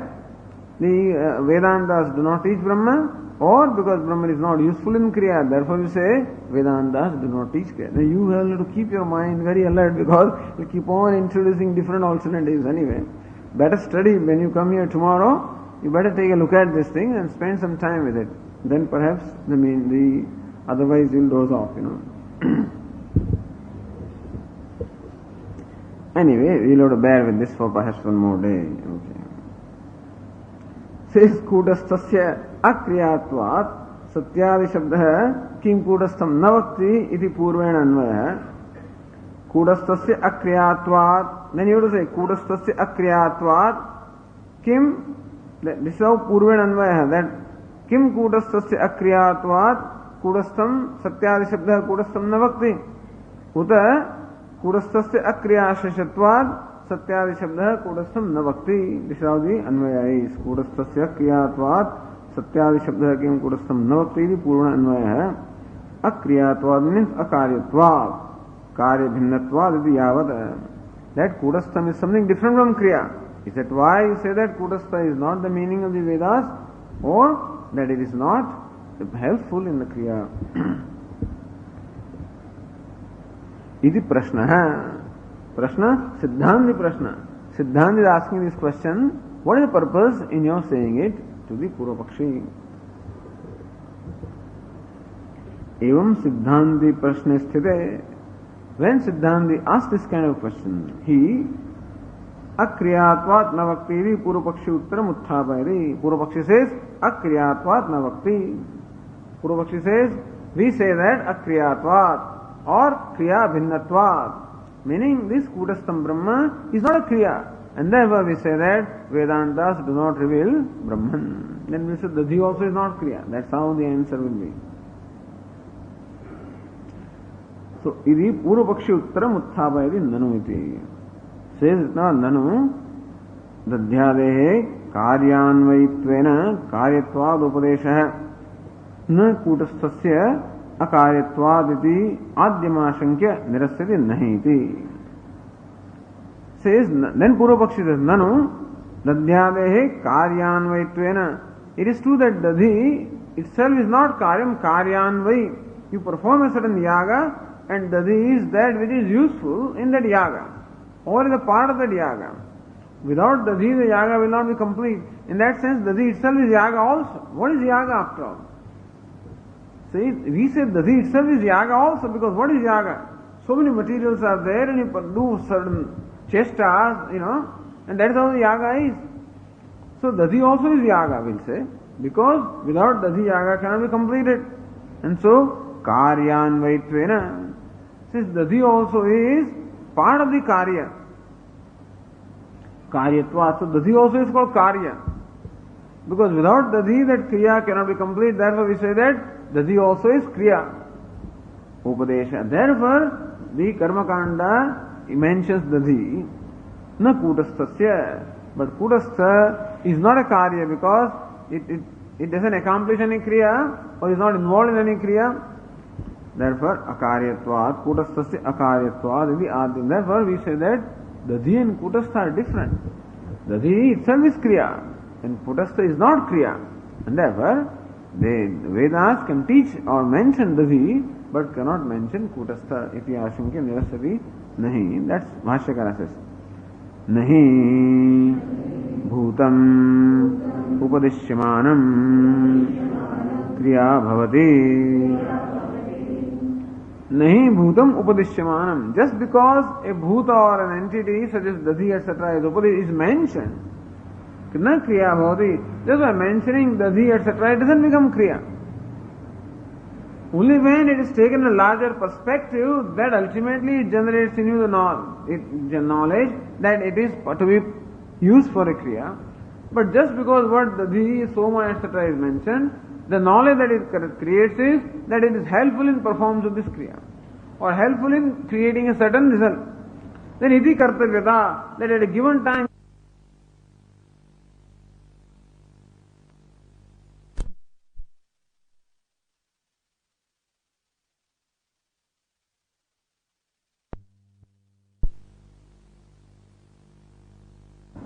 the Vedantas do not teach Brahma? Or because Brahman is not useful in kriya, therefore you say Vedantas do not teach kriya? Then you have to keep your mind very alert, because you keep on introducing different alternatives anyway. Better study when you come here tomorrow. You better take a look at this thing and spend some time with it. Then perhaps otherwise you'll doze off, Anyway, we'll have to bear with this for perhaps one more day. Okay. Says kudastasya akriyatvat satyadi shabda kim kudastam navakti iti purvena anvaya. Kudastasya akriyatvat. Then you have to say kudastasya akriyatvat kim. This is how purvena anvaya. That kim kudastasya akriyatvat kudastam satyadi shabda kudastam navakti. Uta kudastasya akriyasheshatvad satyadi shabda kudastam navakti. This is how the anvaya is. Kudastasya akriyatvad satyadi shabda kim kudastam navakti iti purvena anvaya hai. Akriyatvad means akaryatvad. Karya bhinnatvad iti yavat. That kudastam is something different from kriya. Is that why you say that kudastha is not the meaning of the Vedas, or that it is not helpful in the kriya? Iti prashna hai. Prashna, Siddhanti prashna. Siddhanti is asking this question, what is the purpose in your saying it to the Purva Pakshi? Evam Siddhanti prashna sthite. When Siddhanti asks this kind of question, he akriyatvat navakti Purva Pakshi uttaram utthapayati. Purva Pakshi says akriyatvat navakti. Purva Pakshi says, we say that akriyatvat or kriya bhinnatvat, meaning this kudastam Brahma is not a kriya, and therefore we say that Vedantas do not reveal Brahman. Then we say Dadhi also is not kriya. That's how the answer will be. So, idi Purva Pakshi uttaram utthapayati nanu iti. Says now nanu dadhyadehe karyanvaitvena karyatvad upadesha न कूटस्थस्य अकार्यत्वादिति आद्यमाशंक्य निरस्यति नहीति. Says then Purva Pakshi says nanu dadhyadehe karyanvaitvena. It is true that dadhi itself is not karyam, karyanvai. You perform a certain yaga and dadhi is that which is useful in that yaga or is a part of that yaga. Without dadhi the yaga will not be complete. In that sense dadhi itself is yaga also. What is yaga after all? See, we say Dadhi itself is yaga also, because what is yaga? So many materials are there and you do certain chestas, and that is how the yaga is. So Dadhi also is yaga, we'll say, because without Dadhi yaga cannot be completed. And so, Karyanvaitvena, since Dadhi also is part of the karya. Karyatva. So Dadhi also is called karya. Because without Dadhi that kriya cannot be complete. Therefore we say that Dadhi also is kriya. Upadesha. Therefore the karma kanda mentions Dadhi. Na kutasthasya. But kutastha is not a karya because it doesn't accomplish any kriya or is not involved in any kriya. Therefore, akaryatvat, kutasthasya akaryatvat is the adim. Therefore, we say that Dadhi and kutastha are different. Dadhi itself is kriya and kutastha is not kriya. And therefore, the Vedas can teach or mention Dadhi but cannot mention kutastha. Iti ashanke nirasati nahi. That's Bhashyakara says. Nahi bhutam upadishyamanam kriya bhavati. Nahi bhutam upadishyamanam. Just because a bhuta or an entity such as Dadhi etc. is mentioned, na kriya bhavati. Just by mentioning Dadhi etc. it doesn't become kriya. Only when it is taken a larger perspective that ultimately it generates in you the knowledge that it is to be used for a kriya. But just because what Dadhi, Soma etc. is mentioned, the knowledge that it creates is that it is helpful in performance of this kriya or helpful in creating a certain result. Then iti kartavyata, that at a given time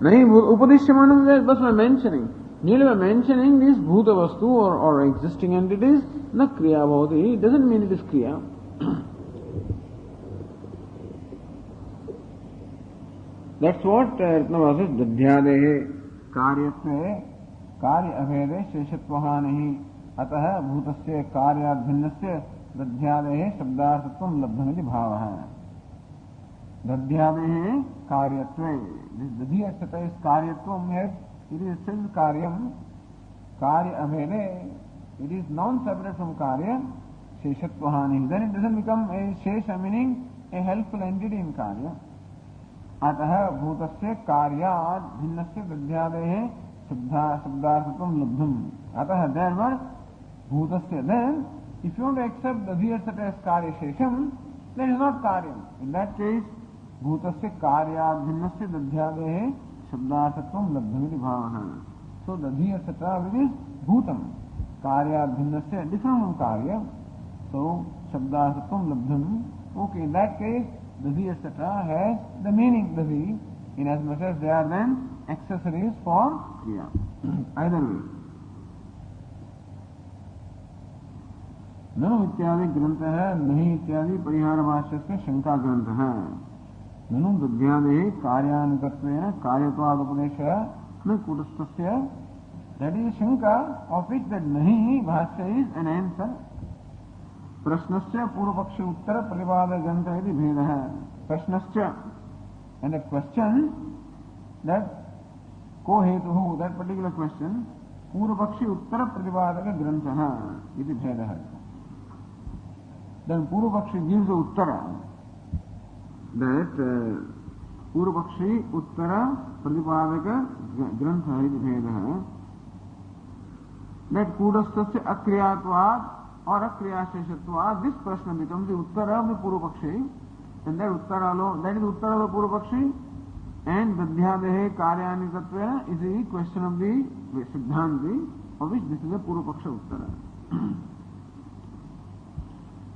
nahi upadishyamanam just by mentioning. Merely by mentioning these bhuta vastu or existing entities, na kriya bhavati, it doesn't mean it is kriya. That's what Ratnavasa says, dadhyadehe karyatve karya abhede sheshatvaha nahi atah bhutasya karyadbhinnasya dadhyadehe shabdarthatvam labdhamiti bhavaha. Dadhyadehe karyatve. This dadhi etc. is karyatvam here. It is still karyam, karya abhede, it is non-separate from karya, sheshatvahani. Then it doesn't become a shesha, meaning a helpful entity in karya. Ataha bhutasya karyad bhinnasya dadhyadehe sabdarthatvam labdham. Ataha, therefore, bhutasya. Then, if you want to accept dadhi etc. as karya shesham, then it is not karyam. In that case, bhutasya karyad bhinnasya dadhyadehe Shabdarthatvam labdhamiti bhavaha. So Dadhi etc. which is bhutam. Karya bhinnasya, different from karya. So Shabdarthatvam labdham. Okay, in that case, Dadhi etc. has the meaning Dadhi, in as much as they are then accessories for kriya. Either way. Nanu ityadi grantha hai, nahi ityadi parihara bhashyasya shanka grantha hai. Nanu dadhyadehe karyanikatvena karyatvad upadesha na kutasthasya. That is shanka of which that nahi bhashya is an answer. Prashnasya purvapaksha uttara privada grantha iti bhedaha. Prashnasya, and a question that kohetuhu, that particular question, purvapakshi uttara privada grantha iti bhedaha. Then purvapakshi gives the uttara. That Purvapakshi Uttara Pratipadaka Grantha iti bhedaha. That Kudasthasya Akriyatvad or Akriyasheshatvad, this prashna becomes the Uttara of the Purvapakshi, and that Uttara of the Purvapakshi, and Dadhyadehe Karyanitatva is the question of the Siddhanti, of which this is a Purvapaksha Uttara.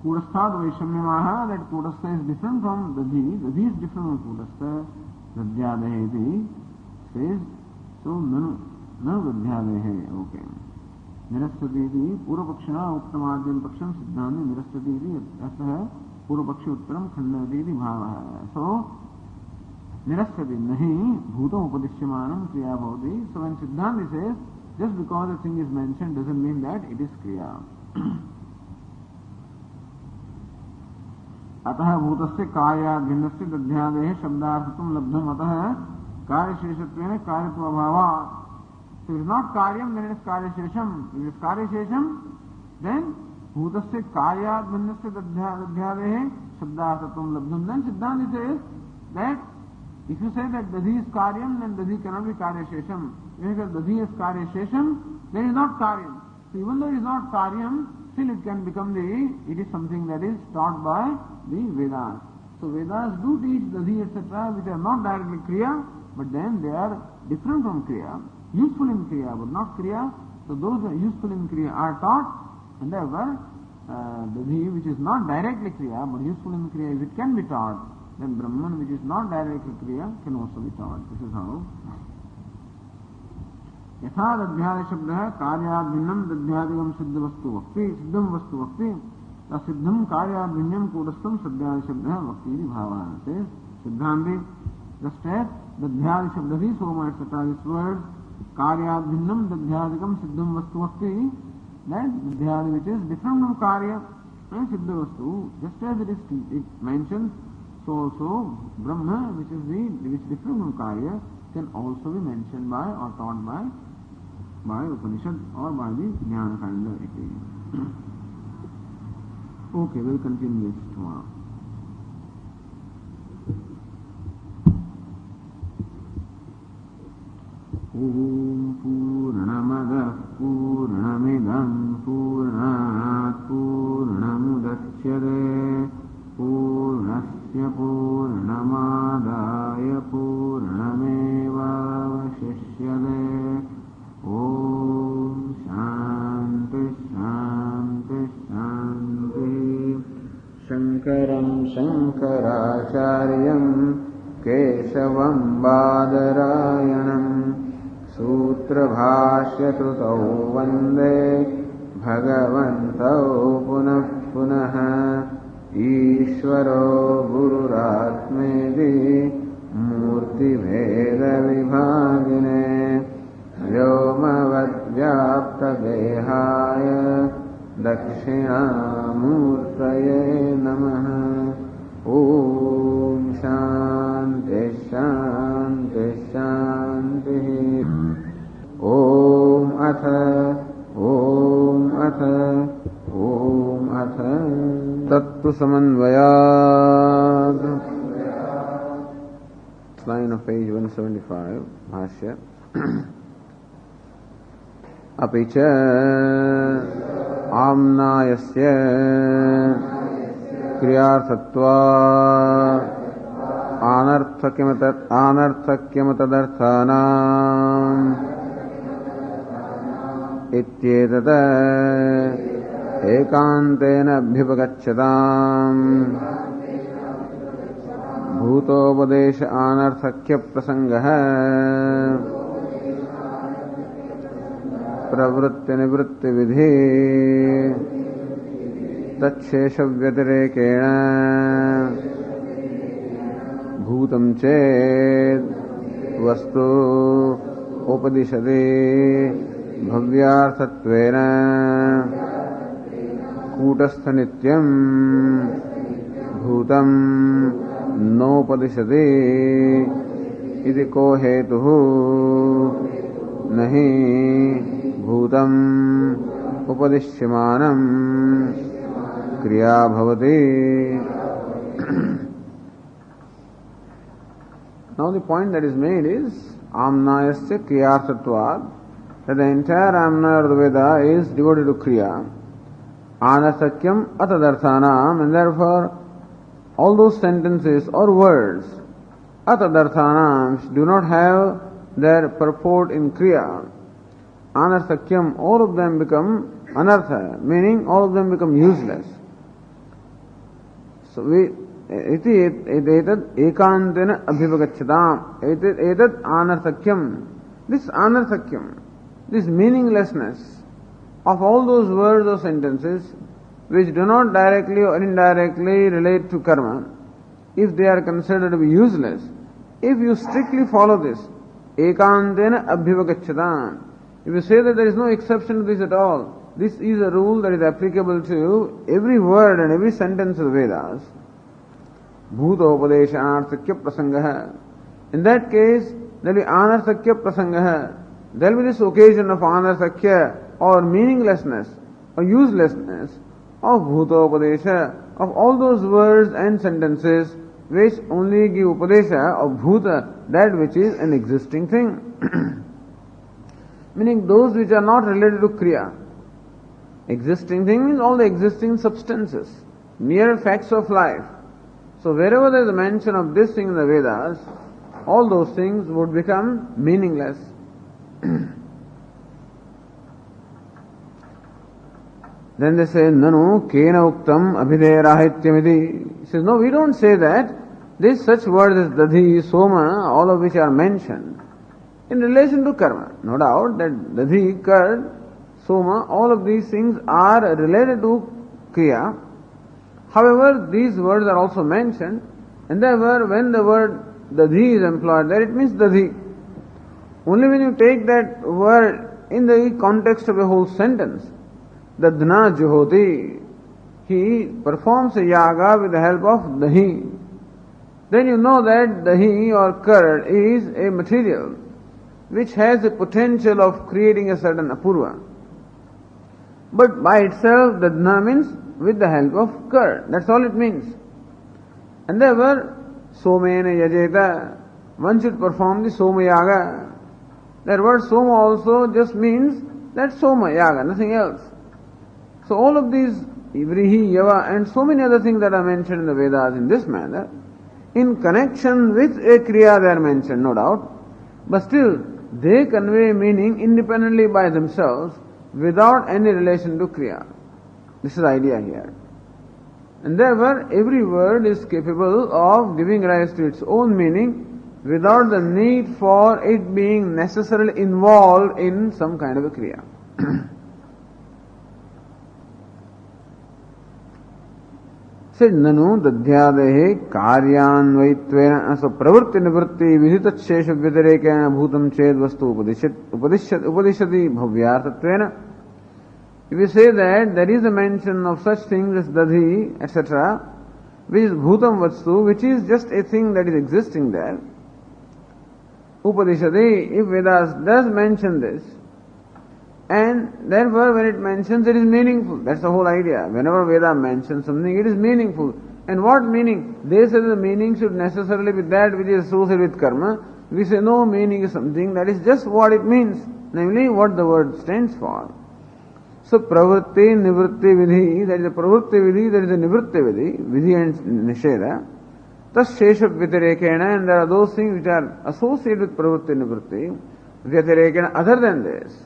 Kudastha Vaishamyamaha, that Kudastha is different from Dadhi, Dadhi is different from Kudastha, Dadhyadehe says, so Nanu Dadhyadehe, okay. Nirasthati iti Purvapakshana Uttamadyam Paksham Siddhanti Nirasthati iti Atha Purvapakshi Uttaram Khandati iti Bhavaha. So, Nirasthati nahi bhutam upadishyamanam kriya bhavati. So when Siddhanti says, just because a thing is mentioned doesn't mean that it is kriya. अतः भूतस्य कार्याद् भिन्नस्य दध्यादेः शब्दार्थत्वं लब्धम् अतः कार्यशेषत्वेन कार्यत्वाभावात्. So it is not karyam, then it is karyashesham. If it is karyashesham, then bhutasya karyaad bhinnasya dadhyadehe shabdarthatvam labdham. Then Siddhanti says that if you say that Dadhi is Karyam, then Dadhi cannot be Karya Shesham. If you say Dadhi is Karya Shesham, then it is not Karyam. So even though it is not Karyam, still it can become it is something that is taught by the Vedas. So Vedas do teach Dadhi etc. which are not directly Kriya, but then they are different from Kriya, useful in Kriya but not Kriya. So those that are useful in Kriya are taught, and therefore Dadhi which is not directly Kriya but useful in Kriya, if it can be taught, then Brahman which is not directly Kriya can also be taught. This is how. यथा दध्यादि शब्द है कार्याद भिन्नम दध्यादिगम सिद्ध वस्तु वक्ति सिद्धम वस्तु वक्ति सिद्धम कार्याद भिन्नम कूटस्थम सद्यादि शब्द है वक्ति भावना से सिद्धांति just as दध्यादि शब्द ही so much etc. This word कार्याद भिन्नम दध्यादिगम सिद्धम वस्तु वक्ति, that दध्यादि which is different from कार्य and सिद्ध वस्तु, just as it mentions, so also Brahma which is different from कार्य can also be mentioned by or taught by Upanishad or by the Jnana Kanda. Okay, we'll continue this tomorrow. Om Purnamadah Purnamidam Purnat Purnamudachyate Purnasya Purnamadaya Purnamevavashishyate. Om Shanti Shanti Shanti. Shankaram Shankaracharyam Keshavam Badarayanam Sūtra Bhashya Krutau Vande Bhagavantau Punah Punaha Ishvaro Gururatmedi Murti Veda Vibhagine Vyomavad Vyapta Dehaya Dakshinamurtaye Namaha. Om Shanti Shanti Shanti. Om Atha Tattu Samanvayad. Line of page 175, Bhashya. Apicha Amnayasya Kriyarthatva Anarthakyamatadarthanam Ityetata Ekantena Abhivagacchatam Bhutopadesha Anarthakya Prasangaha Pravritti Nivritti Vidhi Tatshesha Vyatirekena Bhutam Ched Vastu Upadishati Bhavyarthatvena Kutastha Nityam Bhutam Nopadishati Iti ko hetuhu Nahi Bhutam Upadishyamanam Kriya Bhavati. Now the point that is made is Amnayasya Kriyarthatvad, that the entire Amnaya of the Veda is devoted to Kriya. Anasakyam Atadarthanam, and therefore all those sentences or words Atadarthanam do not have their purport in Kriya. Anarthakyam, all of them become anartha, meaning all of them become useless. So etat ekantena abhivagacchatam, etat anarthakyam, this meaninglessness of all those words or sentences which do not directly or indirectly relate to karma, if they are considered to be useless, if you strictly follow this, ekantena abhivagacchatam, if you say that there is no exception to this at all, this is a rule that is applicable to every word and every sentence of the Vedas. Bhutopadesha anarthakya prasangaha. In that case, there will be anarthakya prasangaha. There will be this occasion of anarthakya or meaninglessness or uselessness of bhutopadesha, of all those words and sentences which only give upadesha of bhuta, that which is an existing thing. Meaning those which are not related to kriya. Existing thing means all the existing substances, mere facts of life. So wherever there is a mention of this thing in the Vedas, all those things would become meaningless. Then they say, Nanu kena uktam abhiderahityamidi. He says, no, we don't say that. This such words as dadhi, soma, all of which are mentioned in relation to karma. No doubt that dadhi, curd, soma, all of these things are related to kriya. However, these words are also mentioned, and therefore when the word dadhi is employed there, it means dadhi. Only when you take that word in the context of a whole sentence, dadna juhoti, he performs a yaga with the help of dahi, then you know that dahi or curd is a material which has the potential of creating a certain apurva. But by itself, dadna means with the help of curd. That's all it means. And therefore, somena yajeta, one should perform the soma yaga. That word soma also just means that soma yaga, nothing else. So all of these, ivrihi, yava, and so many other things that are mentioned in the Vedas in this manner, in connection with a kriya they are mentioned, no doubt, but still they convey meaning independently by themselves without any relation to kriya. This is the idea here. And therefore every word is capable of giving rise to its own meaning without the need for it being necessarily involved in some kind of a kriya. Said Nanu dadhyadehe karyanvaitvena, so pravritti nivritti viditachesha vyatirekena bhutam ched vastu upadishyati bhavyartatvena. If you say that there is a mention of such things as dadhi, etc., which is bhutam vastu, which is just a thing that is existing there, upadishati, if Vedas does mention this, and therefore when it mentions it is meaningful. That's the whole idea. Whenever Veda mentions something, it is meaningful. And what meaning? They say the meaning should necessarily be that which is associated with karma. We say no, meaning is something that is just what it means, namely what the word stands for. So pravritti, nivritti, vidhi, there is a pravritti vidhi, there is a nivritti vidhi, vidhi and nisheda. Tas shesha vyatirekena, and there are those things which are associated with pravritti, nivritti, vyatirekena, other than this.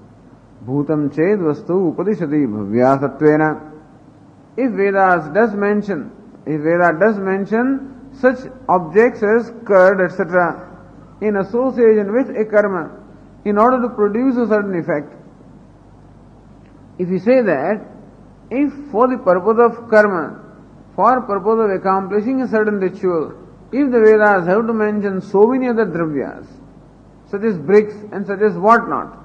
Bhutam ched vastu upadishati bhavyasatvena. If Vedas does mention, such objects as curd, etc., in association with a karma, in order to produce a certain effect, if you say that, if for the purpose of karma, for purpose of accomplishing a certain ritual, if the Vedas have to mention so many other dravyas, such as bricks and such as whatnot,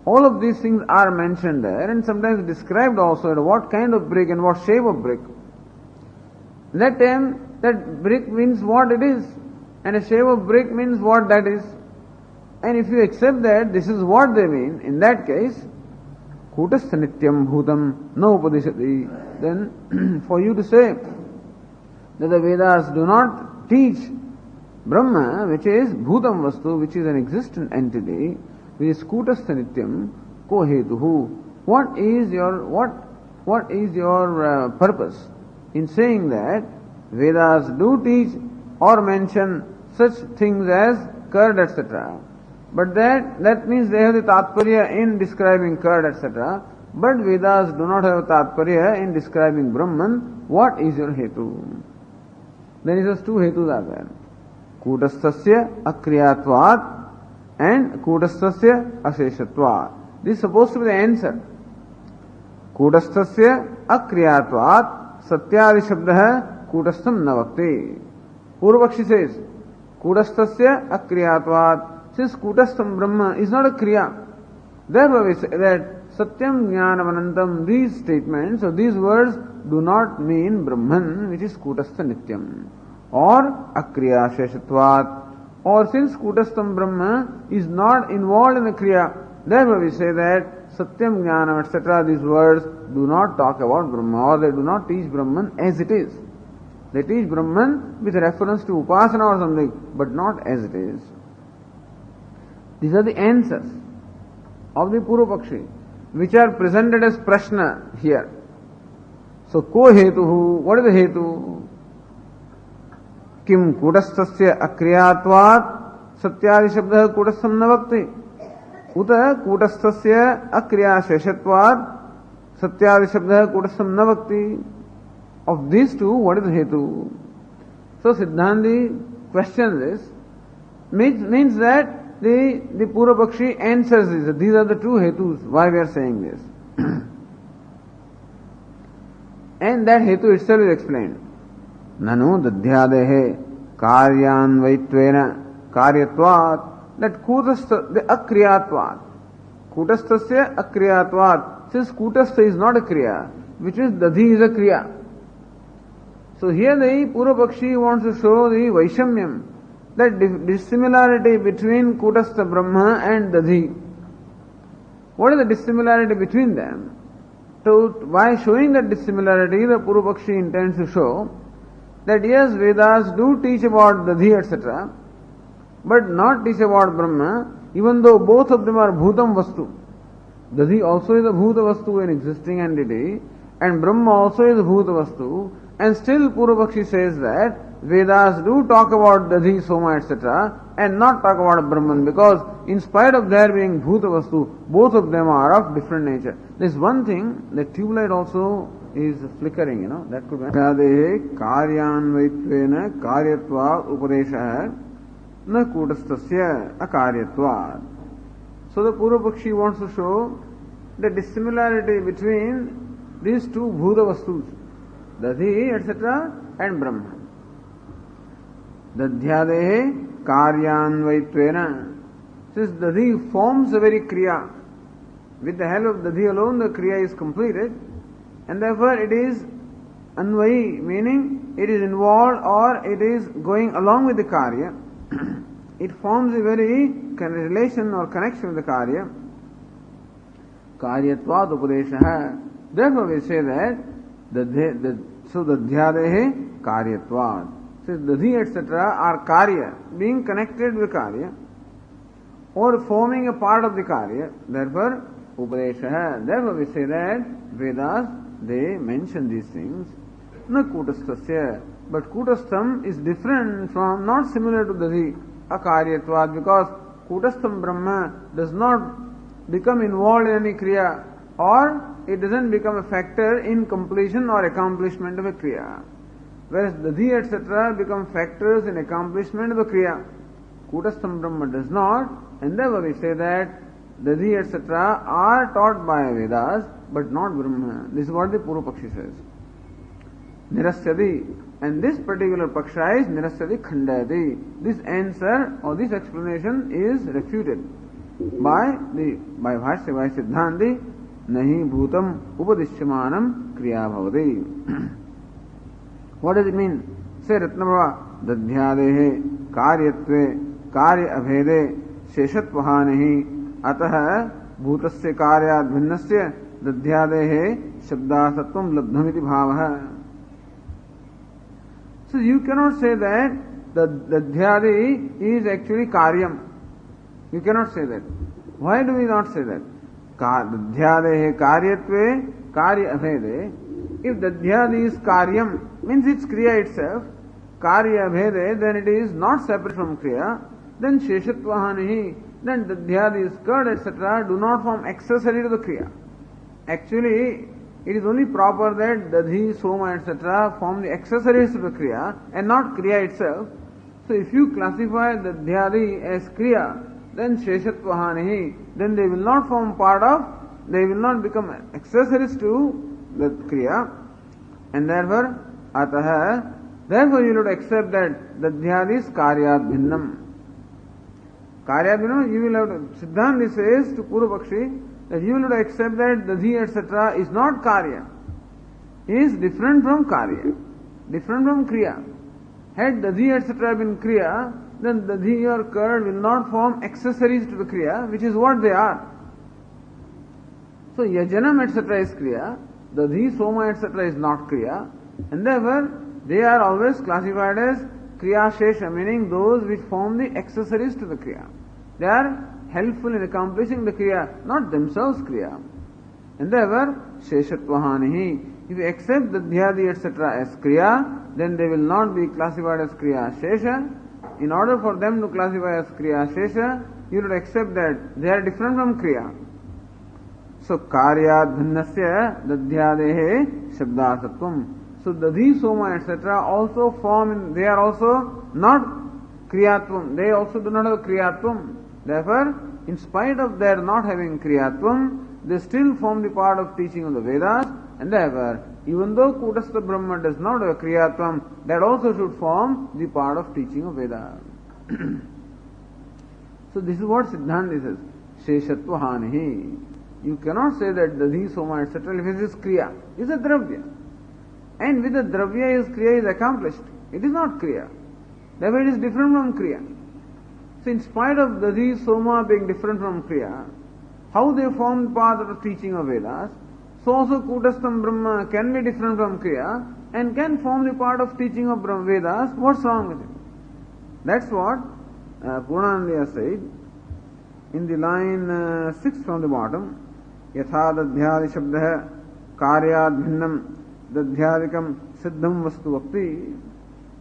all of these things are mentioned there and sometimes described also what kind of brick and what shape of brick. That time, that brick means what it is, and a shape of brick means what that is. And if you accept that this is what they mean, in that case, kutastha nityam bhutam no upadishati, then for you to say that the Vedas do not teach Brahma, which is bhutam vastu, which is an existent entity, which is kutastha nityam ko hetuhu. What is your purpose in saying that Vedas do teach or mention such things as curd, etc.? But that means they have the tatparya in describing curd, etc. But Vedas do not have tatparya in describing Brahman. What is your hetu? Then he says two hetus are there. Kutasthasya akriyatvat and kutasthasya asheshatvat. This is supposed to be the answer. Kutasthasya akriyatvat satyadi shabdah kutastham navakti. Purvakshi says, kutasthasya akriyatvat. Since kutastham Brahma is not a kriya, therefore we say that satyam jnanam anantam, these statements or these words do not mean Brahman, which is kutastha nityam, or akriya sheshatvat. Or since kutastham Brahma is not involved in the kriya, therefore we say that satyam jnanam, etc., these words do not talk about Brahma, or they do not teach Brahman as it is. They teach Brahman with reference to Upasana or something, but not as it is. These are the answers of the Purva Pakshi, which are presented as Prashna here. So, ko hetuhu, what is the hetu? Kim kudasthasya akriyatvat satyadi shabdah kudastham navakti. Uta kudasthasya akriya sheshatvat satyadi shabdah kudastham navakti. Of these two, what is the hetu? So, Siddhanti questions this, means that the Purva Pakshi answers this. These are the two hetus, why we are saying this. And that hetu itself is explained. Nanu dadhyadehe karyanvaitvena karyatvat, that kutastha, the akriyatvat. Kutasthasya akriyatvat. Since kutastha is not a kriya, which is dadhi is a kriya. So here the Purva Pakshi wants to show the Vaishamyam, that dissimilarity between Kutastha Brahma and Dadhi. What is the dissimilarity between them? So by showing that dissimilarity, the Purva Pakshi intends to show that yes, Vedas do teach about Dadhi etc., but not teach about Brahma, even though both of them are Bhutam Vastu. Dadhi also is a Bhuta Vastu, an existing entity, and Brahma also is a Bhuta Vastu, and still Purva Pakshi says that Vedas do talk about Dadhi, Soma etc., and not talk about Brahman, because in spite of their being Bhuta Vastu, both of them are of different nature. There's one thing, the tube light also is flickering, that could be. Karyanvaitvena karyatva upadesha na kutastasya akaryatva. So the Purva Pakshi wants to show the dissimilarity between these two Bhuta Vastus, Dadhi etc. and Brahma. Dadhyadehe karyanvaitvena. Since Dadhi forms a very kriya, with the help of Dadhi alone the kriya is completed, and therefore it is anvayi, meaning it is involved or it is going along with the karya. It forms a very relation or connection with the karya. Karyatvad upadesha. Therefore we say that so dadhyadehe karyatvad. So dadhi etc. are karya, being connected with karya or forming a part of the karya. Therefore upadesha. Therefore we say that Vedas, they mention these things. Na kutasthasya. But kutastham is different from, not similar to dadhi, akaryatvad, because kutastham Brahma does not become involved in any kriya, or it doesn't become a factor in completion or accomplishment of a kriya. Whereas Dadhi etc. become factors in accomplishment of a kriya. Kutastham Brahma does not, and therefore we say that Dadhi etc. are taught by Vedas, but not Brahma. This is what the Purva Pakshi says. Nirasyadi, and this particular Paksha is Nirasyadi Khandayati. This answer or this explanation is refuted by Bhashya, by Siddhanti, Nahi Bhutam Upadishyamanam Kriya Bhavati. What does it mean? Say Ratnabhava, Dadhyadehe Karyatve Karya Abhede Sheshatvahanahi Ataha Bhutasya Karyat Bhinnasya Dadhyadehe Shabdasatvam Labdhamiti Bhavaha. So you cannot say that the Dadhyadi is actually Karyam. You cannot say that. Why do we not say that? Dadhyadehe Karyatve Karya Abhede. If Dadhyadi is Karyam, means it's Kriya itself, Karya Abhede, then it is not separate from Kriya, then Sheshatvahanihi, then Dadhyadi, Skad, etc. do not form accessory to the Kriya. Actually, it is only proper that Dadhi, Soma, etc. form the accessories to the Kriya and not Kriya itself. So if you classify Dadhyadi as Kriya, then Sheshatvahanihi, then they will not form part of, they will not become accessories to the Kriya, and therefore, Ataha, therefore you will accept that Dadhyadi is Karyat Bhinnam. Karyat Bhinnam, you will have to, Siddhanti says to Purva Pakshi, that you will have to accept that Dadhi etc. is not Karya. He is different from Karya, different from Kriya. Had Dadhi etc. been Kriya, then Dadhi or Kurd will not form accessories to the Kriya, which is what they are. So Yajanam etc. is Kriya, Dadhi, Soma etc. is not Kriya, and therefore they are always classified as Kriya Shesha, meaning those which form the accessories to the Kriya. They are helpful in accomplishing the Kriya, not themselves Kriya. And therefore, Sheshatvahanihi. If you accept the Dhyadi etc. as Kriya, then they will not be classified as Kriya Shesha. In order for them to classify as Kriya Shesha, you would accept that they are different from Kriya. So, Karyad Bhinnasya Dadhyadehe Shabdasatvam. So, Dadhi, Soma, etc. also form, they are also not Kriyatvam. They also do not have Kriyatvam. Therefore, in spite of their not having Kriyatvam, they still form the part of teaching of the Vedas, and therefore, even though Kutastha Brahma does not have Kriyatvam, that also should form the part of teaching of Vedas. So this is what Siddhanta says, Sheshatva Hanihi. You cannot say that Dadhi, Soma, etc. if it is Kriya. It is a Dravya. And with the Dravya, his Kriya is accomplished. It is not Kriya. Therefore it is different from Kriya. So in spite of Dadhi, Soma being different from Kriya, how they form part of the teaching of Vedas, so also Kutastham Brahma can be different from Kriya and can form the part of teaching of Vedas. What's wrong with it? That's what Purnananda said in the line 6 from the bottom. Yatha dadhyadi shabdah karyad bhinnam dadhyadikam siddham vastu vakti.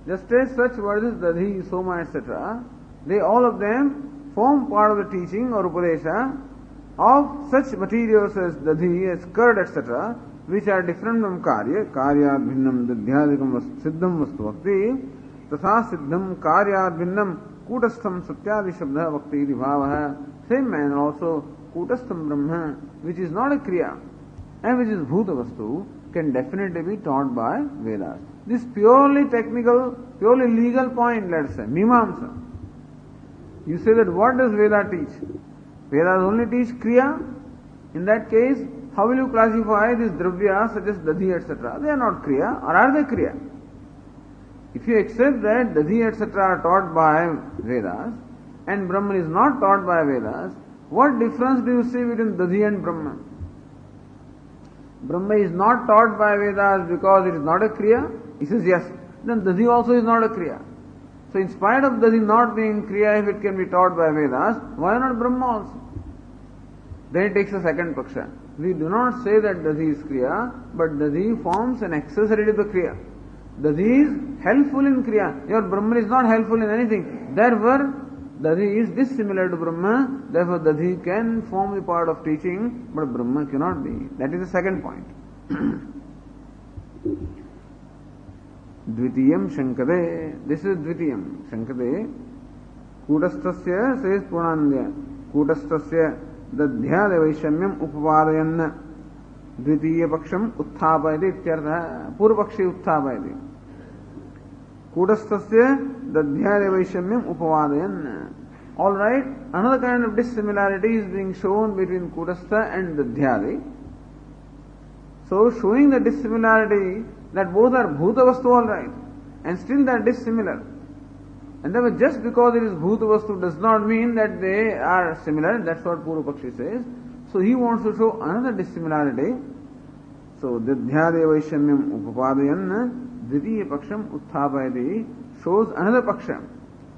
Just as such words as Dadhi, Soma, etc., they all of them form part of the teaching or Upadesha of such materials as Dadhi, as curd, etc., which are different from Karyad bhinnam dadhyadikam siddham vastu vakti. Tatha siddham karyad bhinnam Kutastham satyadi shabdha vakti iti bhavaha. Same manner also Kutastham Brahma, which is not a Kriya and which is Bhuta Vastu, can definitely be taught by Vedas. This purely technical, purely legal point, let's say, Mimamsa. You say that what does Veda teach? Vedas only teach Kriya. In that case, how will you classify these Dravyas such as Dadhi, etc.? They are not Kriya, or are they Kriya? If you accept that Dadhi, etc. are taught by Vedas, and Brahman is not taught by Vedas, what difference do you see between Dadhi and Brahma? Brahma is not taught by Vedas because it is not a Kriya? He says yes. Then Dadhi also is not a Kriya. So in spite of Dadhi not being Kriya, if it can be taught by Vedas, why not Brahma also? Then it takes a second paksha. We do not say that Dadhi is Kriya, but Dadhi forms an accessory to the Kriya. Dadhi is helpful in Kriya. Your Brahma is not helpful in anything. Therefore, Dadhi is dissimilar to Brahma. Therefore, Dadhi can form the part of teaching, but Brahma cannot be. That is the second point. Dvitiyam Shankade. This is Dvitiyam Shankade. Kutastasya, says Purnananda. Kutastasya dadhyade vaishamyam upavadayanna. Dvitiya paksham utthapayati ityartha. Purvapakshi utthapayati. Kutastasya dadhyade vaishamyam upavadayanna. Alright, another kind of dissimilarity is being shown between Kutastha and Dadhyadi. So, showing the dissimilarity that both are Bhuta Vastu, alright, and still they are dissimilar. And therefore, just because it is Bhuta Vastu does not mean that they are similar. That's what Purvapakshi says. So, he wants to show another dissimilarity. So, Dadhyade Vaishamyam Upapadayan Dvitiya Paksham Utthapayati shows another Paksha,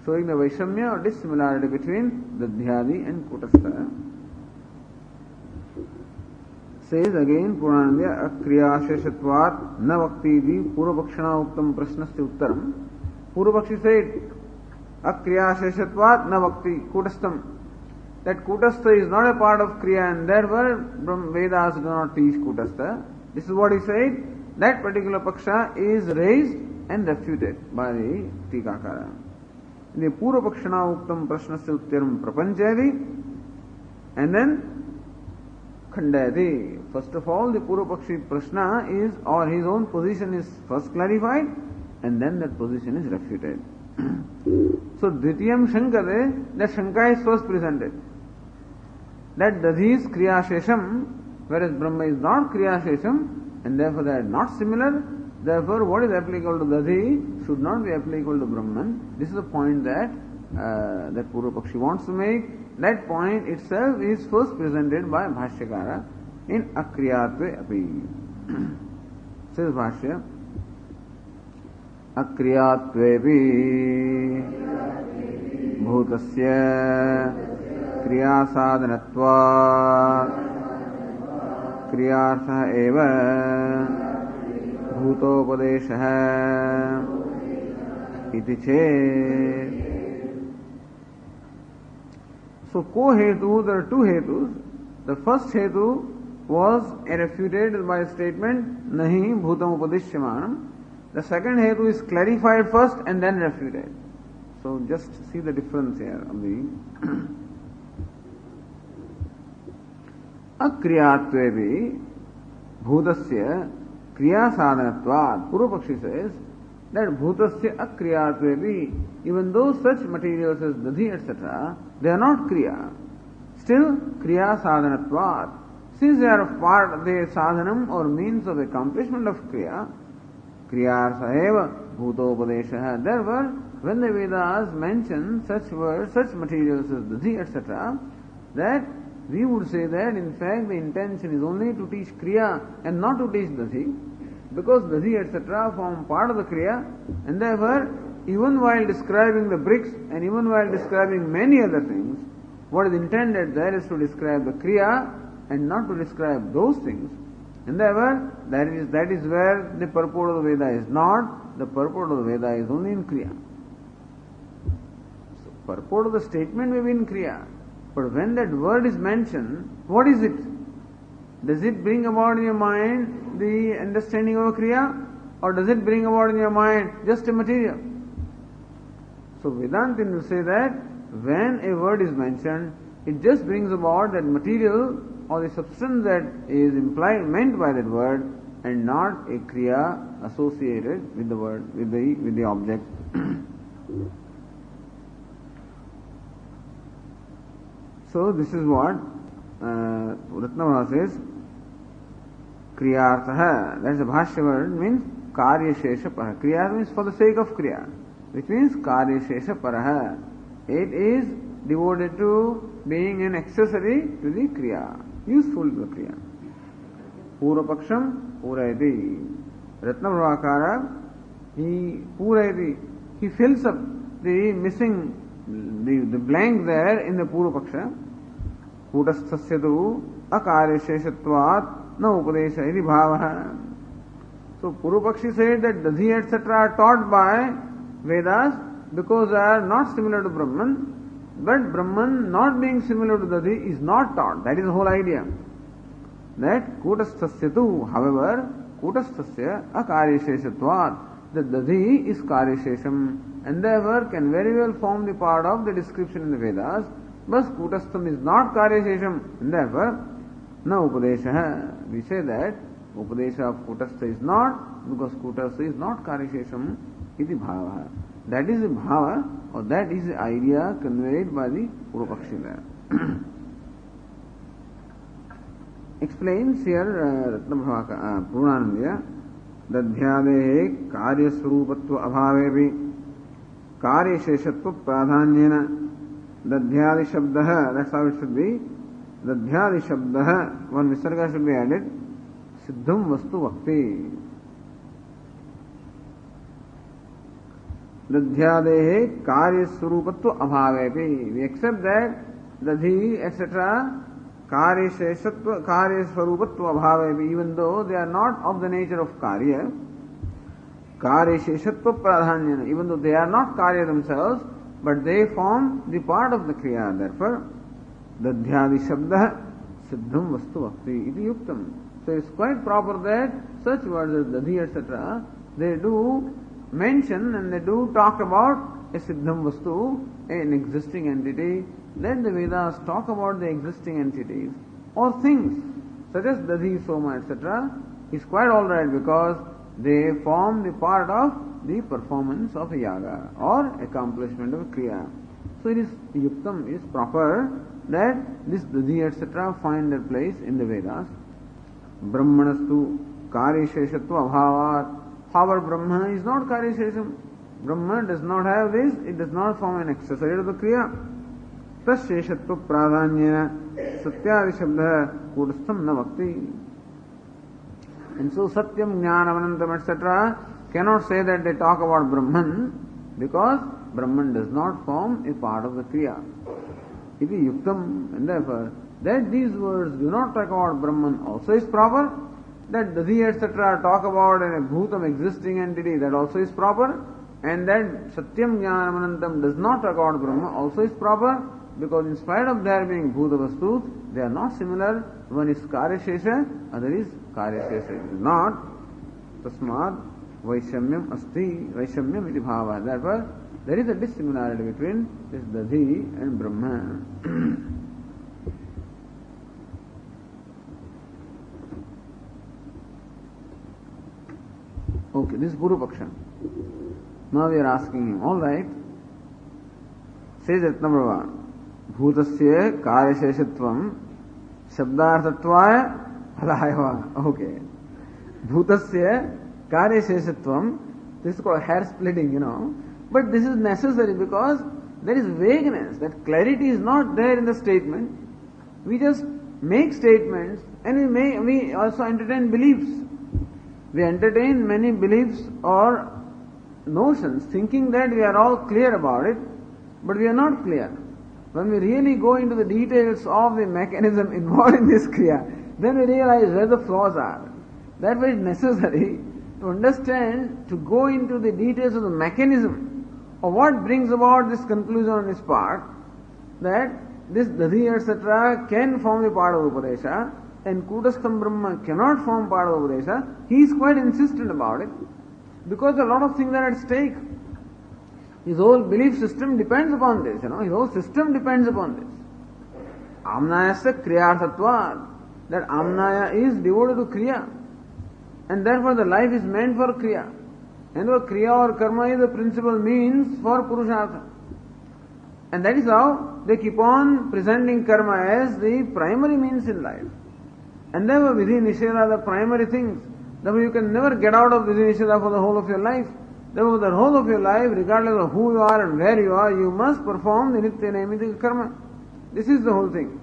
showing the Vaishamya or dissimilarity between Dadhyadi and Kutastha. Says again Purnananda, Akriya Sheshatvat na vakti di Purvapakshana Uktam Prasnasya Uttaram. Purvapakshi said, Akriya Sheshatvat na vakti Kutastham. That Kutastha is not a part of Kriya and therefore Vedas do not teach Kutastha. This is what he said. That particular Paksha is raised and refuted by the Tikakara. The Purvapakshana Uktam Prasnasya Uttaram Prapanchayati and then Khandayati. First of all, the Purvapakshi Prashna is, or his own position is first clarified and then that position is refuted. So, Dvitiyam Shankade, that Shanka is first presented. That Dadhi is Kriya Shesham, whereas Brahma is not Kriya Shesham, and therefore they are not similar. Therefore, what is applicable to Dadhi should not be applicable to Brahman. This is the point that that Purvapakshi wants to make. That point itself is first presented by Bhashyakara in Akriyatve Api. Says Bhashya, अक्रियात्वेपि भूतस्य क्रियासाधनत्वात् क्रियार्थः एव भूतोपदेशः इति चेत्. So co-hetu, there are two hetus. The first hetu was refuted by a statement nahi bhutam upadishyamanam. The second hetu is clarified first and then refuted. So just see the difference here of the akriyatvevi bhutasya kriya sadhanatvat. Purvapakshi says that bhutasya akriyatvevi, even though such materials as dadhi etc., they are not kriya, still kriya sadhanatvat. Since they are a part, they are sadhanam or means of accomplishment of kriya, kriyartha eva bhutopadesha. Therefore, when the Vedas mention such words, such materials as dadhi etc., that we would say that in fact the intention is only to teach kriya and not to teach dadhi, because dadhi etc. form part of the kriya, and therefore even while describing the bricks and even while describing many other things, what is intended there is to describe the kriya and not to describe those things. And therefore, that is where the purport of the Veda is not. The purport of the Veda is only in kriya. So, purport of the statement may be in kriya, but when that word is mentioned, what is it? Does it bring about in your mind the understanding of a kriya, or does it bring about in your mind just a material? So Vedantin will say that when a word is mentioned, it just brings about that material or the substance that is implied, meant by that word, and not a kriya associated with the word, with the object. So this is what Ratnavara says. Kriyartha, that is the Bhashya word, means Karya Shesha Paraha. Kriya means for the sake of kriya, which means Karya Shesha Paraha. It is devoted to being an accessory to the kriya, useful to the kriya. Purvapaksham Purayati. Ratnavrakara, he Purayati, he fills up the missing, the blank there in the Purvapaksha. Kutasthasya tu akarya sheshatvat na upadesha iti bhavaha. So Purvapakshi said that dadhi etc. are taught by Vedas because they are not similar to Brahman, but Brahman not being similar to dadhi is not taught. That is the whole idea. That kutasthasya tu, however, kutasthasya akarya sheshatvat, the dadhi is karya shesham and therefore can very well form the part of the description in the Vedas, but kutastham is not karya shesham and therefore na upadesha. We say that upadesha of kutastha is not, because kutastha is not karya shesham iti bhava. That is the bhava, or that is the idea conveyed by the Purvapakshi there. Explains here Purnanandya, dadhyadehe karya swarupatva abhavevi karya sheshatva pradhanyena. Dadhyadi shabdaha, that's how it should be. Dadhyadi shabdaha, one visarga should be added. Siddham vastu vakti. Dadhyadehe karya swarupatva abhavevi. We accept that dadhi etc. karya sheshatva, karya swarupatva abhavevi, even though they are not of the nature of karya. Karya sheshatva pradhanyena, even though they are not karya themselves, but they form the part of the kriya. Therefore, dadhyadi shabda siddham vastu bhakti iti yuktam. So it's quite proper that such words as dadhi etc., they do mention and they do talk about a siddham vastu, an existing entity. Let the Vedas talk about the existing entities or things such as dadhi, soma etc. is quite alright because they form the part of the performance of a yaga or accomplishment of a kriya. So it is yuktam, is proper that this dadhi etc. find their place in the Vedas. Brahmanastu karya sheshatva abhavat. However, Brahma is not karya shesham. Brahma does not have this, it does not form an accessory to the kriya. Tas sheshatva pradhanyena satyadi shabda kudastham na bhakti. And so Satyam, Jnanam, Anantam, etc., cannot say that they talk about Brahman, because Brahman does not form a part of the Kriya. Iti yuktam, and therefore, that these words do not talk about Brahman also is proper, that Dadi etc. talk about a bhutam existing entity, that also is proper, and that Satyam Jnanam Anantam does not talk about Brahma also is proper, because in spite of there being bhuta vastus, they are not similar. One is Karya Shesha, other is Karya Shesha. It is not. Tasmad Vaishamyam Asti, Vaishamyam iti bhava. Therefore, there is a dissimilarity between this Dadi and Brahma. Okay, this is Puru Paksha. Now we are asking him, alright, says Ratnaprabha, Bhutasya Karyasheshatvam Shabdarthatvaya Phalaya. Okay. Bhutasya Karyasheshatvam, this is called hair splitting, but this is necessary because there is vagueness, that clarity is not there in the statement. We just make statements and we also entertain beliefs. We entertain many beliefs or notions thinking that we are all clear about it, but we are not clear. When we really go into the details of the mechanism involved in this Kriya, then we realize where the flaws are. Therefore it is necessary to understand, to go into the details of the mechanism of what brings about this conclusion on his part, that this Dadi etc. can form the part of Upadesha, and Kutastham Brahma cannot form part of Upadesha. He is quite insistent about it, because a lot of things are at stake. His whole belief system depends upon this, his whole system depends upon this. Amnayasya Kriyarthatvad, that Amnaya is devoted to Kriya, and therefore the life is meant for Kriya. And the Kriya or Karma is the principal means for Purushartha. And that is how they keep on presenting Karma as the primary means in life. And therefore Vidhi Nisheda are the primary things. Therefore you can never get out of Vidhi Nisheda for the whole of your life. Therefore the whole of your life, regardless of who you are and where you are, you must perform the Nitya Naimitika Karma. This is the whole thing.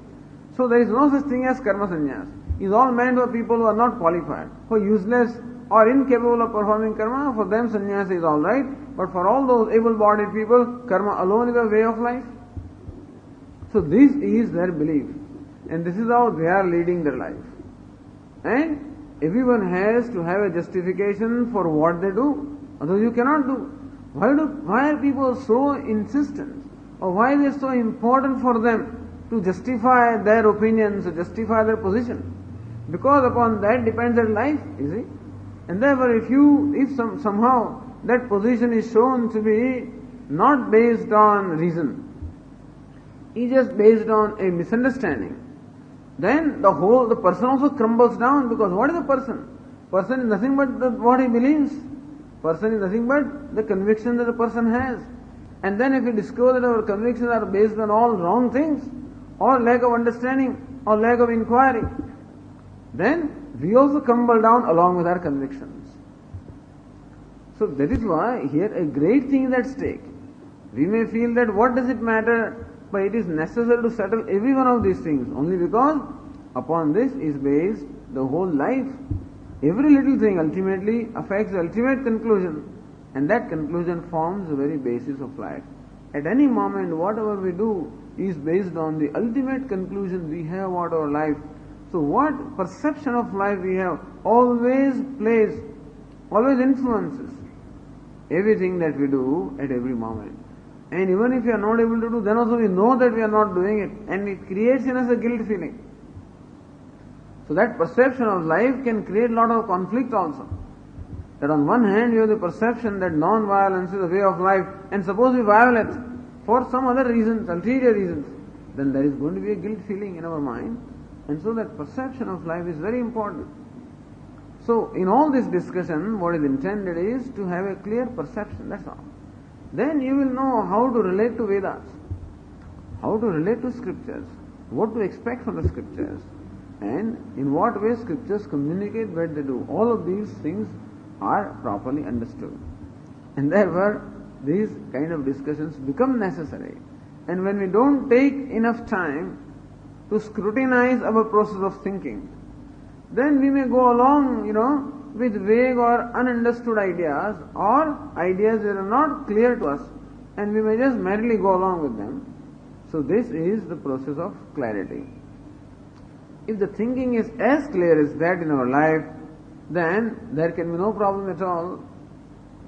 So there is no such thing as Karma Sannyas. It is all meant for people who are not qualified, who are useless or incapable of performing Karma. For them Sannyas is alright, but for all those able-bodied people, Karma alone is a way of life. So this is their belief, and this is how they are leading their life. And everyone has to have a justification for what they do, otherwise you cannot do. Why are people so insistent, or why is it so important for them to justify their opinions, or justify their position? Because upon that depends their life, you see. And therefore if somehow that position is shown to be not based on reason, is just based on a misunderstanding, then the person also crumbles down, because what is a person? Person is nothing but what he believes. Person is nothing but the conviction that the person has. And then if we discover that our convictions are based on all wrong things, or lack of understanding, or lack of inquiry, then we also crumble down along with our convictions. So that is why here a great thing is at stake. We may feel that what does it matter, but it is necessary to settle every one of these things, only because upon this is based the whole life. Every little thing ultimately affects the ultimate conclusion, and that conclusion forms the very basis of life. At any moment, whatever we do is based on the ultimate conclusion we have about our life. So what perception of life we have always influences everything that we do at every moment. And even if we are not able to do, then also we know that we are not doing it, and it creates in us a guilt feeling. So that perception of life can create a lot of conflict also. That on one hand you have the perception that non-violence is a way of life, and suppose we violate for some other reasons, ulterior reasons, then there is going to be a guilt feeling in our mind. And so that perception of life is very important. So in all this discussion, what is intended is to have a clear perception, that's all. Then you will know how to relate to Vedas, how to relate to scriptures, what to expect from the scriptures, and in what way scriptures communicate what they do. All of these things are properly understood. And therefore, these kind of discussions become necessary. And when we don't take enough time to scrutinize our process of thinking, then we may go along, with vague or ununderstood ideas or ideas that are not clear to us, and we may just merely go along with them. So this is the process of clarity. If the thinking is as clear as that in our life, then there can be no problem at all.